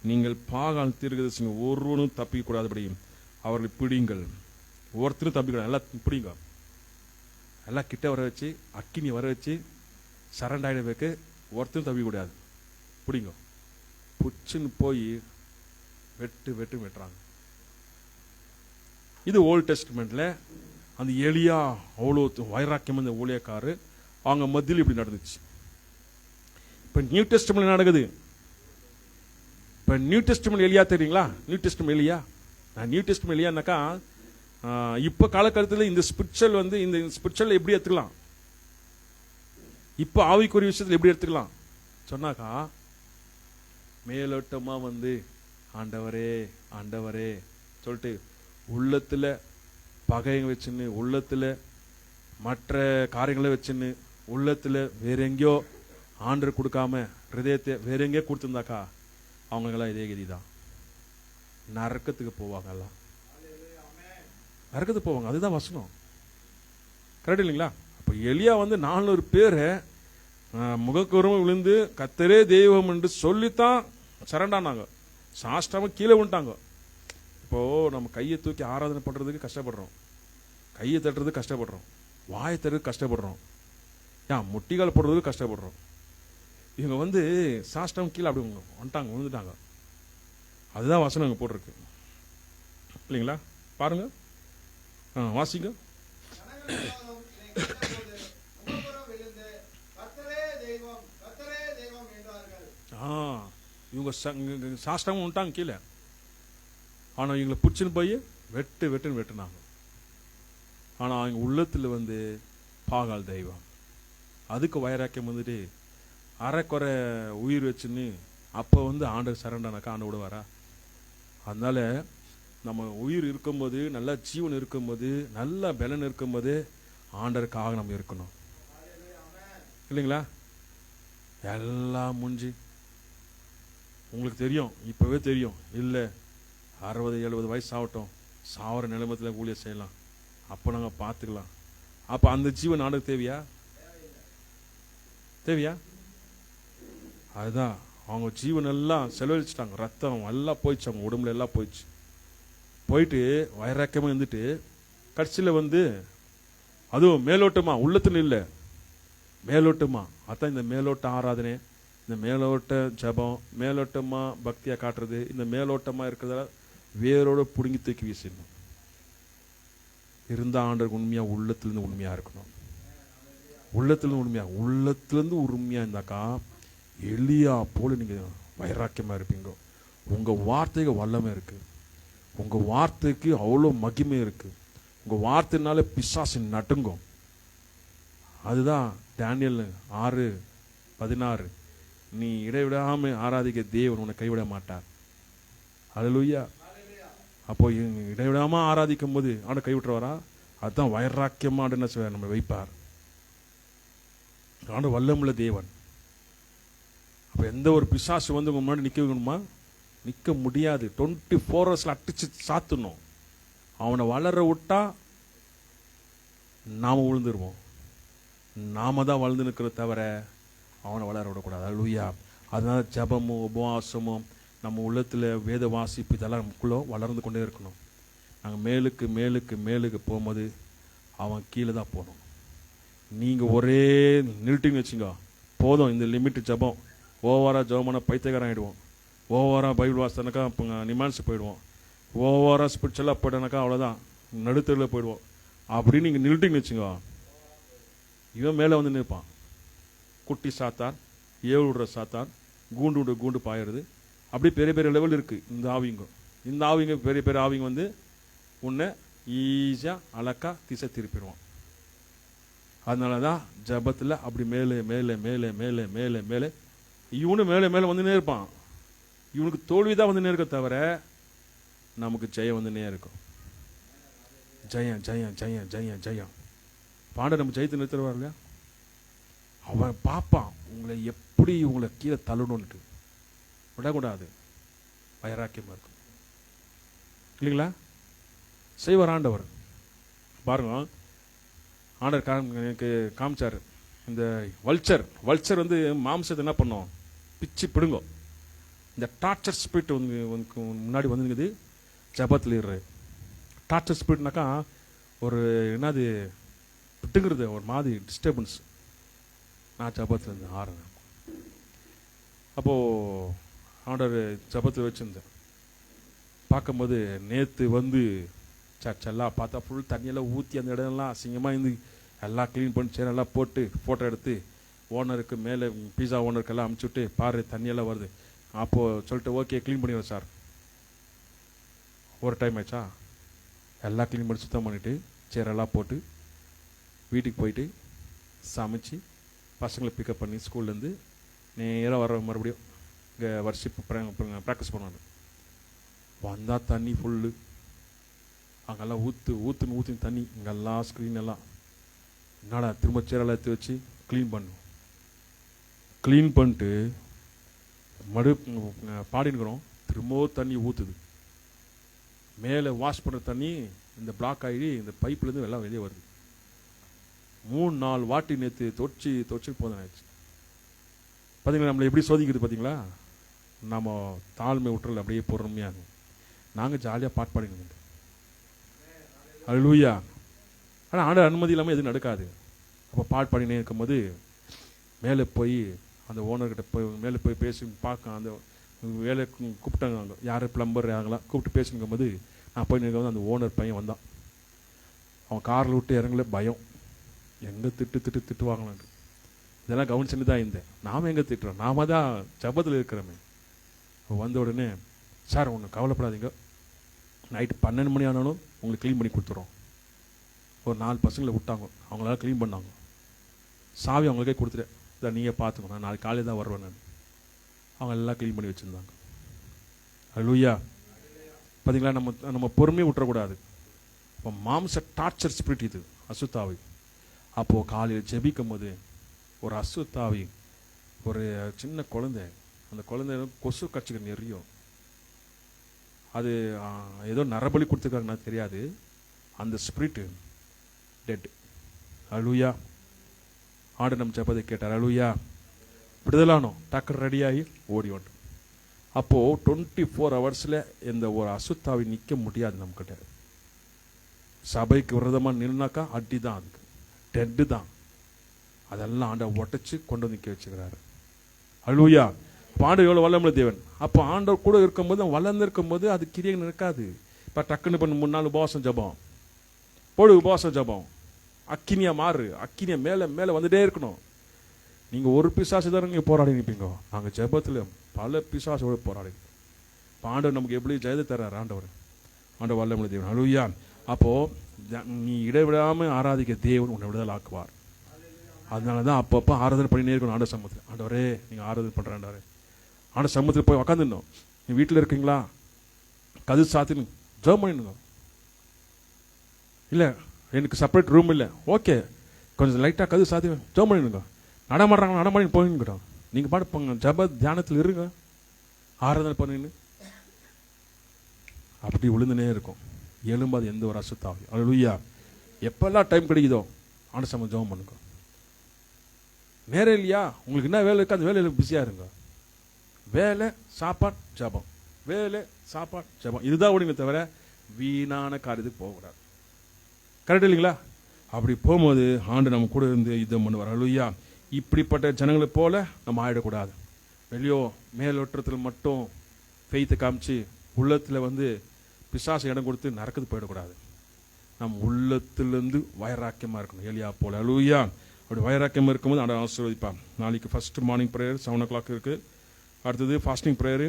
நீங்கள் பாகால் தீர்க்கதரிசிங்க ஒருவனும் தப்பிக்க கூடாதபடி அவர்களை பிடிங்கள். ஒருத்தரும் தப்பிக்கூடாது, எல்லாம் பிடிங்க. எல்லாம் கிட்ட வர வச்சு, அக்கினி வர வச்சு, சரண்ட் ஆயிட வைக்க, ஒருத்தரும் தப்பிக்க கூடாது, பிடிங்க. புச்சுன்னு போய் வெட்டுறாங்க. இது ஓல்ட் டெஸ்ட்மெண்ட்ல அந்த எலியா அவ்வளோ வைராக்கியம் அந்த ஊழியக்காரு அவங்க மத்தியில் இப்படி நடந்துச்சு. இப்ப நியூ டெஸ்ட்மெண்ட் நடக்குது. இப்ப நியூ டெஸ்ட்மெண்ட் எலியா தெரியுங்களா? நியூ டெஸ்ட்மெண்ட் எலியா, நியூ டெஸ்ட்மெண்ட் எலியானாக்கா இப்ப காலகட்டத்தில் இந்த ஸ்பிரிச்சுவல் வந்து இந்த ஸ்பிரிச்சுவல் எப்படி எடுத்துக்கலாம், இப்ப ஆவிக்குரிய விஷயத்தில் எப்படி எடுத்துக்கலாம் சொன்னாக்கா, மேலோட்டமா வந்து ஆண்டவரே ஆண்டவரே சொல்லிட்டு உள்ளத்துல பகையை வச்சுன்னு, உள்ளத்துல மற்ற காரியங்களை வச்சுன்னு, உள்ளத்துல வேற எங்கேயோ ஆண்டர் கொடுக்காம ஹிருதயத்தை வேற எங்கேயோ கொடுத்துருந்தாக்கா அவங்களுக்கெல்லாம் இதே கதிதான், நரக்கத்துக்கு போவாங்க. எல்லாம் நரக்கத்துக்கு போவாங்க. அதுதான் வசனம், கரெக்ட் இல்லைங்களா? அப்ப எலியா வந்து 400 பேரை முகக்குறவும் விழுந்து கத்தரே தெய்வம் என்று சொல்லித்தான் சரண்டானாங்க. சாஷ்டாம கீழே விட்டாங்க. இப்போ நம்ம கையை தூக்கி ஆராதனை பண்றதுக்கு கஷ்டப்படுறோம், கையை தட்டுறதுக்கு கஷ்டப்படுறோம், வாயை தட்டுறதுக்கு கஷ்டப்படுறோம், ஏன் முட்டிகால் போடுறதுக்கு கஷ்டப்படுறோம். இவங்க வந்து சாஷ்டம் கீழே அப்படி வந்துட்டாங்க, விழுந்துட்டாங்க. அதுதான் வசனம் அங்கே போட்டிருக்கு இல்லைங்களா? பாருங்க, வாசிங்க. இவங்க சாஷ்டமும் வந்துட்டாங்க கீழே. ஆனா இவங்களை பிடிச்சின்னு போய் வெட்டுன்னு வெட்டுனாங்க. ஆனா அவங்க உள்ளத்துல வந்து பாகால் தெய்வம், அதுக்கு வைராக்கியம் வந்துட்டு அரைக்குறை உயிர் வச்சுன்னு அப்ப வந்து ஆண்டர் சரண்டானாக்கா ஆண்டு விடுவாரா? அதனால நம்ம உயிர் இருக்கும்போது, நல்ல ஜீவன் இருக்கும்போது, நல்ல பலன் இருக்கும்போது ஆண்டருக்காக நம்ம இருக்கணும் இல்லைங்களா? எல்லாம் முடிஞ்சு உங்களுக்கு தெரியும், இப்பவே தெரியும், இல்ல 60-70 வயசு ஆகட்டும், சாவர நிலைமத்தில் ஊழியர் செய்யலாம், அப்ப நாங்க பார்த்துக்கலாம். அப்ப அந்த ஜீவன் ஆண்டருக்கு தேவையா? தேவையா? அதுதான் அவங்க ஜீவன் எல்லாம் செலவழிச்சிட்டாங்க, ரத்தம் எல்லாம் போயிடுச்சு, அவங்க உடம்புல எல்லாம் போயிடுச்சு. போயிட்டு வைராக்கியமா இருந்துட்டு கடைசியில் வந்து அதுவும் மேலோட்டமா, உள்ளத்துல இல்லை, மேலோட்டமா. அதான் இந்த மேலோட்ட ஆராதனை, இந்த மேலோட்ட ஜபம், மேலோட்டமா பக்தியா காட்டுறது, இந்த மேலோட்டமா இருக்கிறத வேரோட புடுங்கி தூக்கி வீசிடணும். இருந்த ஆண்டருக்கு உண்மையா உள்ளத்திலிருந்து உண்மையா இருக்கணும். உள்ளத்திலிருந்து உண்மையா, உள்ளத்திலிருந்து உண்மையா இருந்தாக்கா எலியா போல நீங்க வைராக்கியமா இருப்பீங்க. உங்க வார்த்தைக்கு வல்லமை இருக்கு, உங்க வார்த்தைக்கு அவ்வளோ மகிமை இருக்கு, உங்க வார்த்தைனால பிசாசு நடுங்கும். அதுதான் தானியேல் 16. நீ இடைவிடாம ஆராதிக்க தேவன் உன்னை கைவிட மாட்டார். அல்லேலூயா. அப்போ இடைவிடாம ஆராதிக்கும் போது ஆண்டு கைவிட்டுறவரா? அதுதான் வைராக்கியமா என்ன செய்வார், நம்ம வைப்பார். ஆண்டு வல்லமுள்ள தேவன். அப்ப எந்த ஒரு பிசாசு வந்து உங்க முன்னாடி நிக்க வைக்கணுமா? நிக்க முடியாது. 24 hours அடிச்சு சாத்தணும். அவனை வளர விட்டா நாம விழுந்துருவோம். நாம தான் வளர்ந்து நிற்கிறத தவிர அவனை வளர விடக்கூடாது. அல்லேலூயா. அதனால ஜபமும் உபவாசமும் நம்ம உள்ளத்துல வேத வாசிப்பு இதெல்லாம் நமக்குள்ள வளர்ந்து கொண்டே இருக்கணும். நாங்கள் மேலுக்கு மேலுக்கு மேலுக்கு போகும்போது அவன் கீழே தான் போகணும். நீங்க ஒரே நிறுட்டின்னு வச்சுங்க போதும். இந்த லிமிட் ஜபம் ஓவரா ஜபமான பைத்தியக்காரன் ஆகிடுவோம். ஓவரா பைபிள் வாசனாக்கா நிமான்ஸ் போயிடுவோம். ஓவரா ஸ்பிரிச்சுவலாக போயிட்டனாக்கா அவ்வளோதான், நடுத்தரில் போயிடுவோம். அப்படின்னு நீங்கள் நிறுட்டின்னு வச்சுங்க, இவன் மேலே வந்து நிற்பான். குட்டி சாத்தான், ஏழு விடுற சாத்தான், கூண்டு விடு கூண்டு பாயிறது. அப்படி பெரிய பெரிய லெவல் இருக்குது இந்த ஆவிங்க. இந்த ஆவிங்க பெரிய பெரிய ஆவிங்க வந்து உன்னை ஈஸியாக அழக்கா திசை திருப்பிடுவான். அதனால தான் ஜபத்தில் அப்படி மேலே மேலே மேலே மேலே மேலே மேலே இவனு மேலே மேலே வந்துனே இருப்பான். இவனுக்கு தோல்வி தான் வந்துனே இருக்க தவிர நமக்கு ஜெயம் வந்துனே இருக்கும். ஜெயம் ஜெயம் ஜெயம் ஜெயம் ஜெயம். பாண்ட நம்ம ஜெயத்தை நிறுத்துறவா இல்லையா? அவன் பார்ப்பான் உங்களை எப்படி உங்களை கீழே தள்ளணும்னுட்டு. விடக்கூடாது. வைராக்கியமாக இருக்கும் இல்லைங்களா? செய்வார் ஆண்டவர். பாருங்க, ஆண்டவர் எனக்கு காமிச்சார். இந்த வல்ச்சர் வந்து மாம்சத்தை என்ன பண்ணும்? பிச்சு பிடுங்கும். இந்த டார்ச்சர் ஸ்பிரிட் வந்து முன்னாடி வந்துங்குது ஜபத்தில் இருற. டார்ச்சர் ஸ்பிரிட்னாக்கா ஒரு என்னது பிட்டுங்கிறது, ஒரு மாதிரி டிஸ்டர்பன்ஸ். நான் ஜபத்தில் இருந்து ஆறுறேன். அப்போது ஆண்டவர் ஜபத்தில் வச்சுருந்தேன். பார்க்கும்போது நேற்று வந்து சர்ச்செல்லாம் பார்த்தா ஃபுல் தண்ணியெல்லாம் ஊற்றி அந்த இடம்லாம் அசிங்கமாக இருந்து எல்லாம் க்ளீன் பண்ணி சேரெல்லாம் போட்டு ஃபோட்டோ எடுத்து ஓனருக்கு மேலே பீஸா ஓனருக்கெல்லாம் அனுப்பிச்சுட்டு பாரு தண்ணியெல்லாம் வருது. அப்போது சொல்லிட்டு ஓகே க்ளீன் பண்ணிடுவோம் சார். ஒரு டைம் ஆச்சா எல்லாம் க்ளீன் பண்ணி சுத்தம் பண்ணிவிட்டு சேரெல்லாம் போட்டு வீட்டுக்கு போயிட்டு சமைச்சு பசங்களை பிக்கப் பண்ணி ஸ்கூல்லேருந்து நேராக வர மறுபடியும் இங்கே வர்ஷிப் ப்ராக்டிஸ் பண்ணுவாங்க. வந்தால் தண்ணி ஃபுல்லு அங்கெல்லாம் ஊற்றுன்னு தண்ணி இங்கெல்லாம் ஸ்க்ரீன் எல்லாம் என்னடா திரும்ப சேரெல்லாம் எடுத்து வச்சு க்ளீன் பண்ணும். க்ளீன் பண்ணிட்டு மறு பாடினுக்கிறோம். திரும்பவும் தண்ணி ஊற்றுது. மேலே வாஷ் பண்ணுற தண்ணி இந்த பிளாக் ஆகி இந்த பைப்லேருந்து எல்லாம் வெளியே வருது. 3-4 வாட்டி நேற்று தொச்சு போதும் ஆயிடுச்சு. பார்த்தீங்களா நம்மளை எப்படி சோதிக்குது? பார்த்தீங்களா? நம்ம தாழ்மை விட்டுறல அப்படியே பொறுமையாக நாங்கள் ஜாலியாக பாட்டு பாடினோம். அல்லேலூயா. ஆனால் ஆண்டவர் அனுமதி இல்லாமல் எதுவும் நடக்காது. அப்போ பாட்டு பாடினே இருக்கும்போது மேலே போய் அந்த ஓனர்கிட்ட போய் மேலே போய் பேசி பார்க்க அந்த வேலை கூப்பிட்டாங்க. அங்கே யார் பிளம்பர் யாங்களாம் கூப்பிட்டு பேசினுக்கும் போது நான் போய் நிற்கும் அந்த ஓனர் பையன் வந்தான். அவன் காரில் விட்டு இறங்கல, பயம். எங்கே திட்டுவாங்களான்னு இதெல்லாம் கவனிச்சுன்னு தான் இருந்தேன். நாம் எங்கே திட்டுறோம்? நாம தான் ஜபத்தில் இருக்கிறோமே. வந்த உடனே சார் ஒன்று கவலைப்படாதீங்க, நைட்டு 12 மணி ஆனாலும் உங்களுக்கு க்ளீன் பண்ணி கொடுத்துறோம். ஒரு 4 பசங்களை விட்டாங்க, அவங்களால க்ளீன் பண்ணாங்க. சாவி அவங்களுக்கே கொடுத்துட்டேன், இதை நீங்கள் பார்த்துக்கோ, நான் நாளைக்கு காலையில் தான் வருவேன் நான். அவங்க எல்லாம் க்ளீன் பண்ணி வச்சுருந்தாங்க. அல்லேலூயா. பார்த்தீங்களா? நம்ம பொறுமையை விட்டுறக்கூடாது. இப்போ மாம்ச டார்ச்சர் ஸ்பிரிட் இது அசுத்தாவி. அப்போது காலையில் ஜெபிக்கும் போது ஒரு அசுத்தாவி, ஒரு சின்ன குழந்தை, அந்த குழந்தை கொசு கட்சிக்கு நெறியும். அது ஏதோ நரபலி கொடுத்துருக்காங்கன்னு தெரியாது. அந்த ஸ்பிரிட்டு டெட். அல்லேலூயா. ஆண்டு நம்ம ஜெபத்தை கேட்டார். அல்லேலூயா. விடுதலானோம், டக்கர் ரெடியாகி ஓடி வந்துட்டோம். அப்போது 24 ஹவர்ஸில் இந்த ஒரு அசுத்தாவி நிற்க முடியாது நம்மக்கிட்ட. சபைக்கு விரதமாக நின்னாக்கா அடி தான், அதுக்கு டெட்டு தான். அதெல்லாம் ஆண்டை உடச்சி கொண்டு வந்து நிற்க வச்சுக்கிறாரு. அல்லேலூயா. ஆண்டவர் எவ்வளோ வல்லமுள்ள தேவன். அப்போ ஆண்டவர் கூட இருக்கும்போது வளர்ந்து இருக்கும்போது அது கிரியை நிற்காது. இப்போ டக்குன்னு பண்ணு 3 நாள் உபவாசம் ஜபம் போடு, உபவாசம் ஜபம் அக்கினியா மாறு, அக்கினியா மேலே மேலே வந்துட்டே இருக்கணும். நீங்கள் ஒரு பிசாசு தான் நீங்கள் போராடி நிற்பீங்க. நாங்கள் ஜபத்தில் பல பிசாசோடு போராடி. இப்போ ஆண்டவர் நமக்கு எப்படி ஜெயத்தை தர்றாரு ஆண்டவர் வல்லமுள்ள தேவன். அல்லேலூயா. அப்போது நீ இடைவிடாமல் ஆராதிக்க தேவன் உன்னை விடுதல் ஆக்குவார். அதனால தான் அப்பப்போ ஆராதனை பண்ணினே இருக்கணும். ஆண்டவர் சமூகத்தில், ஆண்டவரே நீங்கள் ஆராதனை பண்ணுறாண்டாரு. ஆண்டவர் சமூகத்தில் போய் உக்காந்துடணும். நீ வீட்டில் இருக்கீங்களா, கது சாத்தின்னு ஜெபம் பண்ணிடுங்க. இல்லை எனக்கு செப்பரேட் ரூம் இல்லை, ஓகே, கொஞ்சம் லைட்டாக கது சாத்தி ஜெபம் பண்ணிடுங்க. நடமாடுறாங்க, நடமாடின்னு போயின்னுக்கிட்டோம். நீங்கள் பாட்டு போங்க, ஜப தியானத்தில் இருங்க, ஆராதனை பண்ணின்னு அப்படி விழுந்துனே இருக்கும். எலும்பாது எந்த ஒரு அசுத்தாவி. அல்லேலூயா. எப்பெல்லாம் டைம் கிடைக்குதோ ஆண்டவர் சமூகம் ஜெபம் பண்ணுங்க. நேரம் இல்லையா, உங்களுக்கு என்ன வேலை இருக்கோ அந்த வேலையில் பிஸியாக இருங்க. வேலை, சாப்பாடு, ஜபம், வேலை, சாப்பாடு, ஜபம், இதுதான் ஓடுங்க தவிர வீணான காரியத்துக்கு போகக்கூடாது. கரெக்ட் இல்லைங்களா? அப்படி போகும்போது ஆண்டு நம்ம கூட இருந்து யுத்தம் பண்ணுவார். அல்லேலூயா. இப்படிப்பட்ட ஜனங்களை போல நம்ம ஆயிடக்கூடாது. வெளியோ மேலோட்டத்தில் மட்டும் ஃபெய்த்தை காமிச்சு உள்ளத்தில் வந்து பிசாசு இடம் கொடுத்து நரக்கத்து போயிடக்கூடாது. நம்ம உள்ளத்திலிருந்து வைராக்கியமாக இருக்கணும், எலியா போல. அல்லேலூயா. அப்படி வைராக்கியமாக இருக்கும்போது ஆண்டவர் ஆசீர்வதிப்பான். நாளைக்கு ஃபர்ஸ்ட் மார்னிங் ப்ரேயர் 7 o'clock இருக்குது. அடுத்தது fasting prayer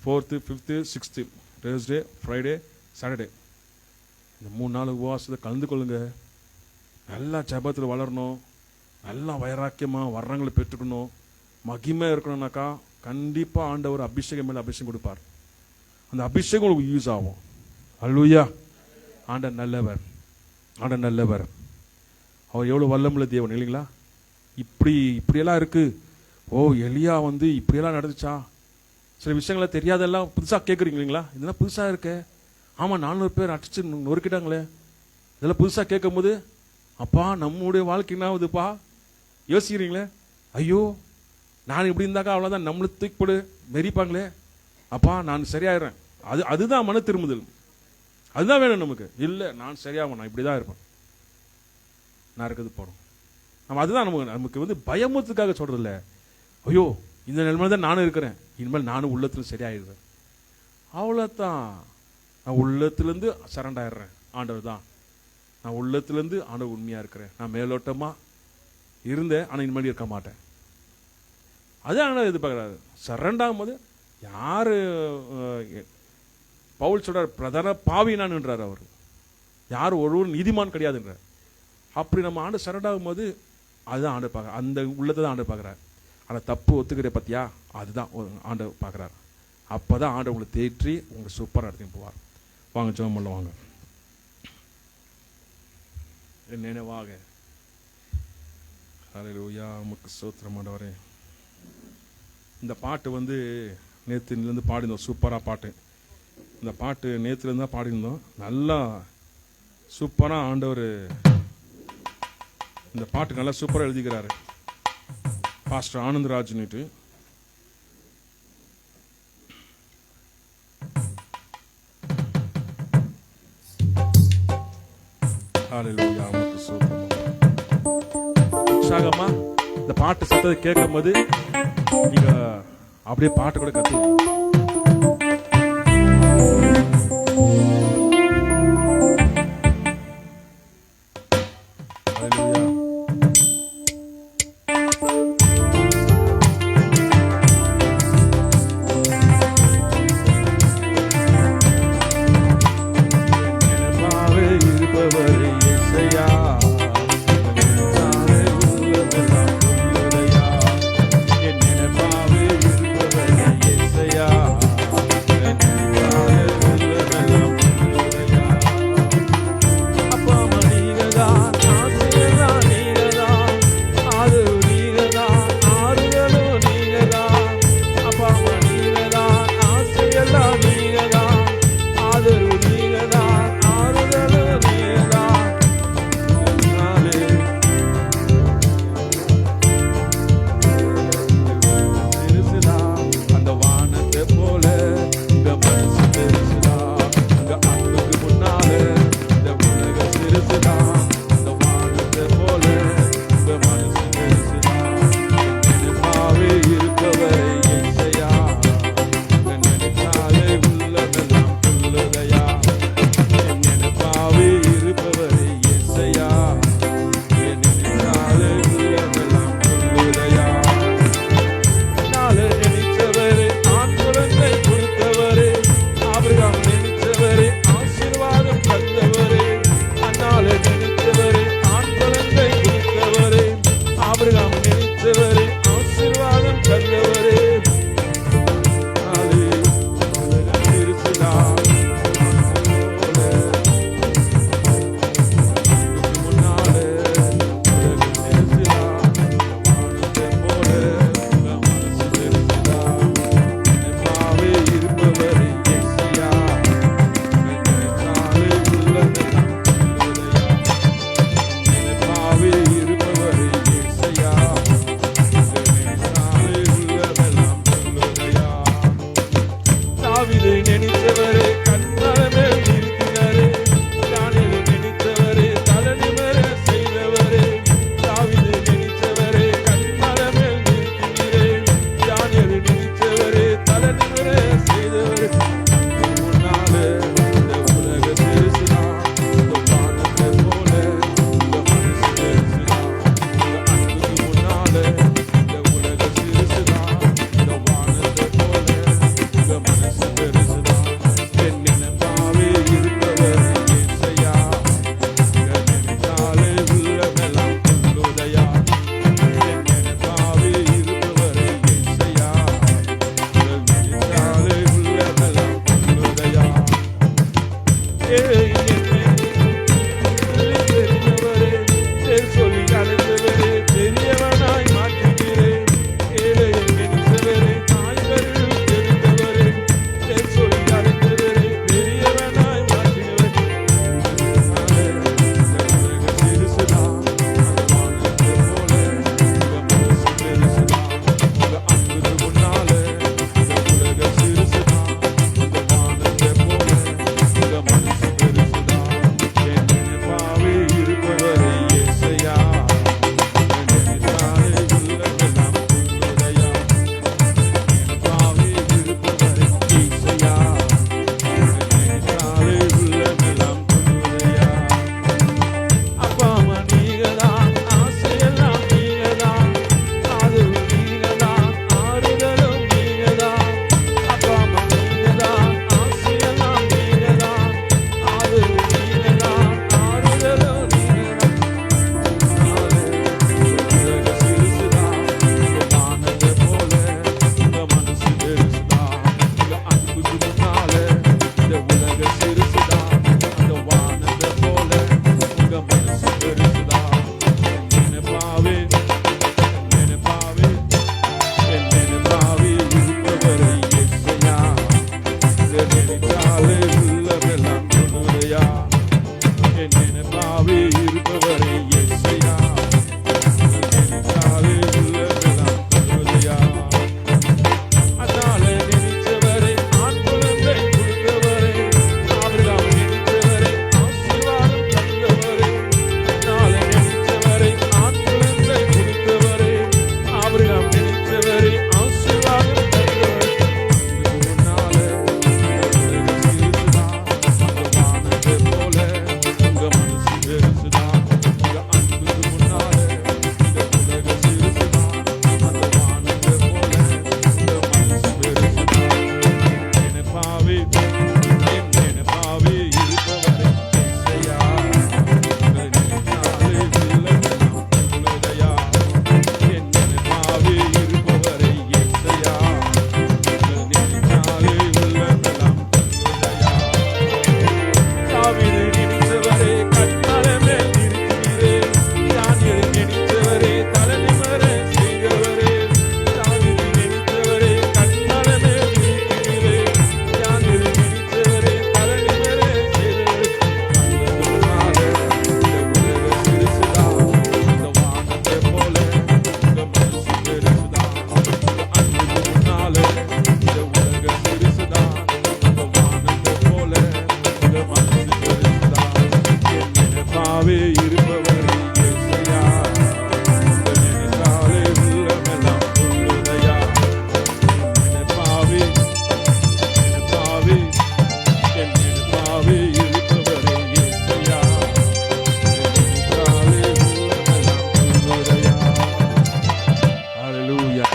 4th, 5th, 6th, Thursday, Friday, Saturday. இந்த 3 நாள் உபவாசத்தை கலந்து கொள்ளுங்க. நல்லா ஜபத்தில் வளரணும், நல்லா வைராக்கியமாக வர்றங்களை பெற்றுக்கணும், மகிமை இருக்கணும்னாக்கா கண்டிப்பாக ஆண்டவர் அபிஷேகம் மேலே அபிஷேகம் கொடுப்பார். அந்த அபிஷேகம் உங்களுக்கு யூஸ் ஆகும். அல்லேலூயா. ஆண்டவர் நல்லவர், ஆண்டவர் நல்லவர். அவர் எவ்வளோ வல்லமுள்ள தேவன் இல்லைங்களா? இப்படியெல்லாம் இருக்குது. ஓ, எலியா வந்து இப்படியெல்லாம் நடந்துச்சா? சில விஷயங்கள்லாம் தெரியாதெல்லாம் புதுசாக கேட்குறீங்க இல்லைங்களா? இதெல்லாம் புதுசாக இருக்கு. ஆமாம், 400 பேர் அடிச்சு நொறுக்கிட்டாங்களே, இதெல்லாம் புதுசாக கேட்கும் போது அப்பா நம்முடைய வாழ்க்கை என்ன ஆகுதுப்பா யோசிக்கிறீங்களே. ஐயோ, நான் இப்படி இருந்தாக்கா அவ்வளோதான், நம்மளை தூக்கி போடு மெரிப்பாங்களே, அப்பா நான் சரியாயிடுறேன். அதுதான் மன திரும்புதல். அதுதான் வேணும் நமக்கு. இல்லை நான் சரியாகும், நான் இப்படி தான் இருப்பேன், நான் இருக்கிறது போகணும். நம்ம அதுதான் நமக்கு வந்து பயமுறதுக்காக சொல்கிறதில்ல. ஐயோ இந்த நிலைமையில தான் நானும் இருக்கிறேன், இனிமேல் நானும் உள்ளத்தில் சரியாயிடுறேன், அவ்வளோதான். நான் உள்ளத்துலேருந்து சரண்டாயிடுறேன். ஆண்டவர் தான், நான் உள்ளத்துலேருந்து ஆண்டவர் உண்மையாக இருக்கிறேன். நான் மேலோட்டமாக இருந்தேன், ஆனால் இனிமேல் இருக்க மாட்டேன். அதான் ஆண்டவர் எதிர்பார்க்குறாரு. சரண்டாகும் போது யார் பவுல் சொல்கிறார், பிரதான பாவினான்ன்றார். அவர் யார் ஒருவரும் நீதிமான் கிடையாதுன்றார். அப்படி நம்ம ஆண்டு சரண்டாகும் போது அதுதான் ஆண்டு பார்க்குற, அந்த உள்ளத்தை தான் ஆண்டு பார்க்குறாரு. ஆனால் தப்பு ஒத்துக்கிற பற்றியா, அதுதான் ஆண்டு பார்க்குறாரு. அப்போ தான் ஆண்டு உங்களை தேற்றி உங்களை சூப்பராக எடுத்துன்னு போவார். வாங்க ஜெபம் பண்ண வாங்க. நினைவாக ஹல்லேலூயா, உமக்கு ஸ்தோத்திரம் ஆண்டவரே. இந்த பாட்டு வந்து நேற்றுலேருந்து பாடினோம், சூப்பராக பாட்டு. இந்த பாட்டு நேற்றுலேருந்து தான் பாடியிருந்தோம், நல்லா சூப்பராக ஆண்டவர் இந்த பாட்டு நல்லா சூப்பராக எழுதிக்கிறாரு. பாஸ்டர் ஆனந்தராஜ்னுட்டு ஹல்லேலூயா, உமக்கு ஸ்தோத்திரம். உற்சாகமா இந்த பாட்டு சத்தத்தை கேட்கும் போது நீங்க அப்படியே பாட்டு கூட கத்து. Yeah.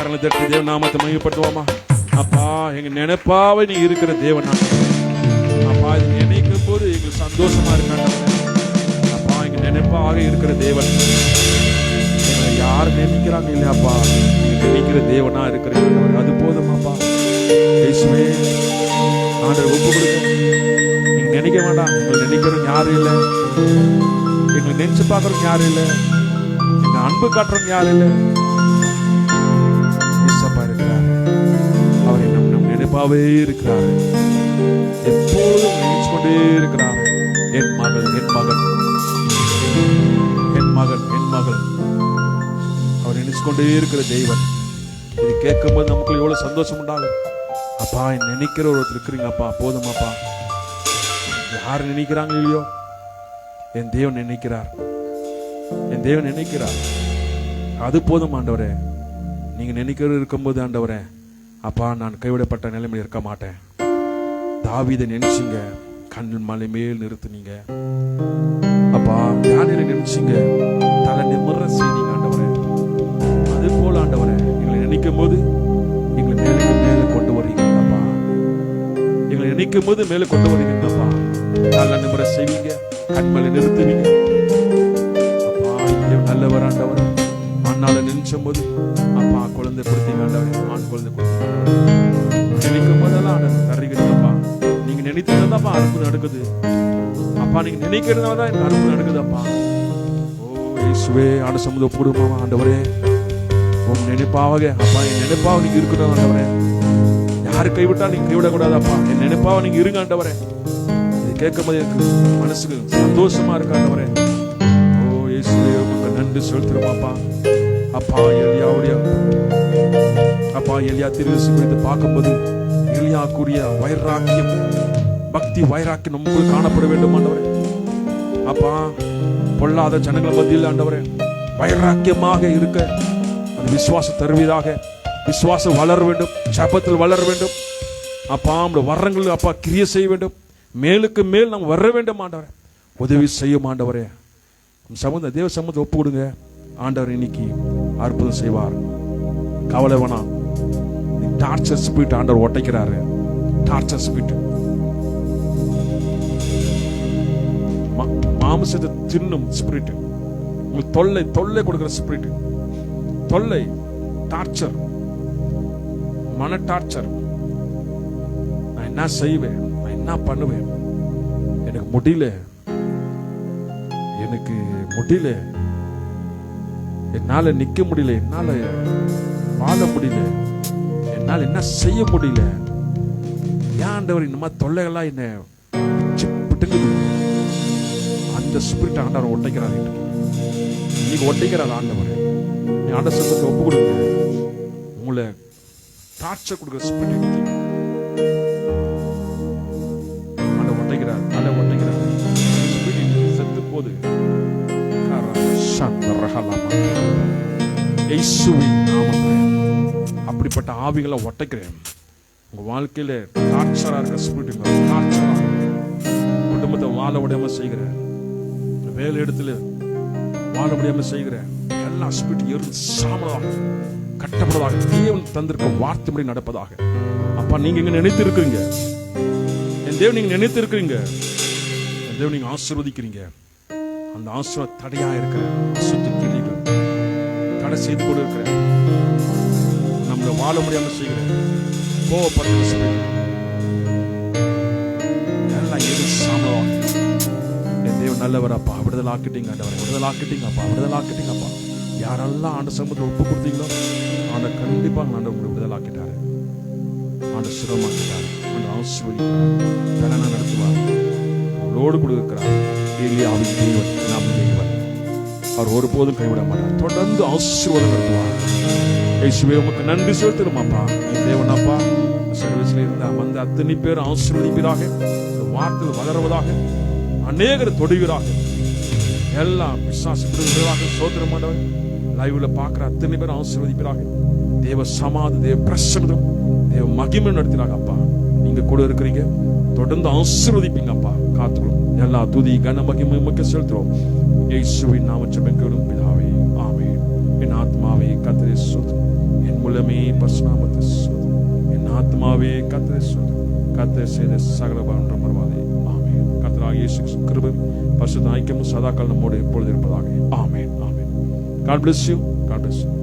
கரங்களை தட்டி தேவ நாமத்தை மையப்படுத்துவோமா? அப்பா, எங்க நினைப்பாவை நீ இருக்கிற தேவனா அப்பா, இது நினைக்கும் போது எங்களுக்கு சந்தோஷமா இருக்காங்க. அப்பா, எங்க நினைப்பாக இருக்கிற தேவன், எங்களை யார் நினைக்கிறாங்க இல்லையாப்பா, நீங்க நினைக்கிற தேவனா இருக்கிறீங்க. அது போதுமாப்பா. இயேசுவே, ஆண்டவர் ஒப்பு கொடுக்க நீங்க நினைக்க வேண்டாம். எங்களை நினைக்கிறவங்க யாரும் இல்லை, எங்களை நினைச்சு பார்க்கறவங்க யாரும் இல்லை, எங்க அன்பு காட்டுறவங்க யாரும் இல்லை. ஏசப்பா இருக்கிறார். அவர் நம் நினைப்பாவே இருக்கிறார். எப்போதும் நினைச்சு கொண்டே இருக்கிறார். என் மகள், என் மகன், என் மகன், என் மகள். அவர் நினைச்சு கொண்டே இருக்கிற தெய்வன். இது கேட்கும் போது நமக்குள்ள எவ்வளவு சந்தோஷம் உண்டாகும். அப்பா, நினைக்கிற ஒருத்தர் இருக்கிறீங்கப்பா, போதுமாப்பா. யார் நினைக்கிறாங்க இல்லையோ, என் தேவன் நினைக்கிறார். என் தேவன் நினைக்கிறார். அது போதும் ஆண்டவரே. நீங்க நினைக்கிறது இருக்கும்போது ஆண்டவரே, அப்பா, நான் கைவிடப்பட்ட நிலைமையில் இருக்க மாட்டேன். தாவீதை நினைச்சிங்க, கண்ணில் மலை மேல் நிறுத்துனீங்க. அப்பா, தானியேலை நினைச்சிங்க, தலை நிமிர செய்தீங்க ஆண்டவரே. அது போல ஆண்டவரே, எங்களை நினைக்கும் போது எங்களை மேலே மேலே கொண்டு வருவீங்கப்பா. எங்களை நினைக்கும் போது மேலே கொண்டு வருவீங்கப்பா. தலை நிமிர செய்வீங்க, கண்மலை நிறுத்துவீங்க. அப்பா, நல்லவர் ஆண்டவர். அண்ணால நினைச்சும் போது அப்பா, குழந்தை கொடுத்தீங்க ஆண்டவரே, ஆண் குழந்தை கொடுத்தீங்க. நினைக்கும் போதெல்லாம் தருகிறீங்கப்பா. நீங்க நினைத்ததாப்பா அறுப்பு நடக்குது. அப்பா, நீங்க நினைக்கிறதுனாலதான் இந்த அறுப்பு நடக்குதுப்பா. ஓ இயேசுவே, ஆண்ட சமுத போடுமா ஆண்டவரே. உன் நினைப்பாக அப்பா, என் நினைப்பாக நீங்க இருக்கணும் ஆண்டவரே. யாரு கைவிட்டா நீங்க கைவிடக்கூடாதப்பா. என் நினைப்பாக நீங்க இருங்க ஆண்டவரே. இது கேட்கும் போது எனக்கு மனசுக்கு சந்தோஷமா இருக்கு ஆண்டவரே. ஓ இயேசுவே, உங்களுக்கு நன்றி செலுத்துறோமாப்பா. அப்பா, எலியாவுடைய அப்பா, எலியா தீர்க்கதரிசி குறித்து பார்க்கும்போது எலியா கூறிய வைராக்கியம், பக்தி வைராக்கியம் நமக்கு காணப்பட வேண்டும் ஆண்டவரே. அப்பா, பொல்லாத ஜனங்கள் மத்தியில் ஆண்டவரே வைராக்கியமாக இருக்க அது விசுவாசம் தருவதாக. விசுவாசம் வளர வேண்டும், ஜபத்தில் வளர வேண்டும். அப்பா, நம்முடைய வரங்கள் அப்பா கிரியை செய்ய வேண்டும். மேலுக்கு மேல் நாம் வர வேண்டும் ஆண்டவரே. உதவி செய்யும் ஆண்டவரே. சமுதாய தேவ சமூகத்தை ஒப்பு கொடுங்க ஆண்டவர். இன்னைக்கு அற்புதம் செய்வார். கவலை வேணாம். டார்ச்சர் ஸ்பிரிட் ஆண்டவர் ஒட்டைக்கிறாரு. டார்ச்சர் ஸ்பிரிட், மாம்சத்தை தின்னும் ஸ்பிரிட், உங்களுக்கு தொல்லை தொல்லை கொடுக்கிற ஸ்பிரிட், தொல்லை, டார்ச்சர், மன டார்ச்சர். நான் என்ன செய்வேன், நான் என்ன பண்ணுவேன், எனக்கு முடியல, எனக்கு முடியல, என்னால நிக்க முடியல, என்னால வாழ முடியல, என்னால என்ன செய்ய முடியல, ஏன் ஆண்டவர் இந்த மாதிரி தொல்லைகள்லாம் என்ன பிட்டுங்குது. அந்த ஸ்பிரிட் ஆண்டவர் ஒட்டைக்கிறார். இன்னைக்கு ஒட்டைக்கிறார் ஆண்டவர். நீ ஆண்ட சத்தத்தை ஒப்பு கொடுங்க. உங்களை டார்ச்சர் கொடுக்குற ஸ்பிரிட் ஆண்டவர் ஒட்டைக்கிறார். நல்ல ஒட்டைக்கிறார். செத்து போது அப்படிப்பட்ட ஆவிகளை ஒட்டைக்கிறேன். உங்க வாழ்க்கையில டார்ச்சரா இருக்க ஸ்பிரிட், டார்ச்சரா குடும்பத்தை வாழ முடியாம செய்கிற, வேலை இடத்துல வாழ முடியாம செய்கிற எல்லா ஸ்பிரிட் எரிந்து சாம்பலாக கட்டப்படுவதாக, தேவன் தந்திருக்க வார்த்தை முறை நடப்பதாக. அப்பா, நீங்க இங்க நினைத்து இருக்கிறீங்க, என் தேவன் நீங்க நினைத்து இருக்கிறீங்க, என் தேவன் நீங்க ஆசீர்வதிக்கிறீங்க. அந்த ஆசீர்வாத தடையா இருக்கிற அசுத்த கிளிகள் தடை செய்து கொண்டு இருக்கிற, நம்மள வாழ முடியாம செய்கிற கோவப்படுத்த எல்லாம் எது சாம்பலாக. என் தேவன் நல்லவர் அப்பா. விடுதலாக்கிட்டீங்க ஆண்டவரே, விடுதலாக்கிட்டீங்கப்பா, விடுதலாக்கிட்டீங்கப்பா. யாரெல்லாம் ஆண்ட சமூகத்தில் ஒப்பு கொடுத்தீங்களோ ஆண்ட கண்டிப்பா ஆண்ட உங்களை விடுதலாக்கிட்டாரு. ஆண்ட சுரமாக்கிட்டாரு. ஆண்ட ஆசீர்வதிக்கிறார். பலனா நடத்துவார். உங்களோடு கொடுக்கிறார். ஏலியாவின் தேவன், நம் தேவன். அவர் ஒருபோதும் கைவிட மாட்டார். தொடர்ந்து ஆசீர்வாதம் நடத்துவார். இயேசுவே, உமக்கு நன்றி செலுத்துறோமாப்பா. நீ தேவனாப்பா. சர்வீஸ்ல இருந்தா வந்த அத்தனை பேர் ஆசீர்வதிப்பீராக. வார்த்தை வளருவதாக. அநேகர் தொடுவீராக. எல்லாம் விசுவாசப்படுவதாக. சோதரமானவர் லைவ்ல பார்க்கிற அத்தனை பேர் ஆசீர்வதிப்பீராக. தேவ சமாதி, தேவ பிரசன்னம், தேவ மகிமை நடத்தினாங்க அப்பா. நீங்க கூட இருக்கிறீங்க. தொடர்ந்து ஆசீர்வதிப்பீங்க அப்பா. காத்துக்கிறோம். எல்லா துதி கன மகிமை உமக்கு செலுத்துறோம். இயேசுவின் நாமத்தில் ஜெபம் கேளும் பிதாவே, ஆமென். என் ஆத்மாவே கர்த்தரை ஸ்தோத்திரி, என் முழுமே இயேசு நாமத்தை சோதரி. என் ஆத்மாவே கர்த்தரை சோதரி. கர்த்தர் செய்த சகல உபகாரம் மறவாதே. ஆமென். கர்த்தராகிய இயேசு கிறிஸ்துவின் கிருபையும் பரிசுத்த ஐக்கியமும் சதாகாலம் நம்மோடு எப்பொழுது இருப்பதாக. ஆமென். ஆமென். God bless you. God bless you.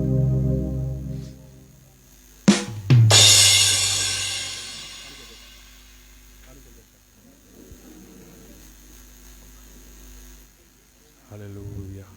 Hallelujah.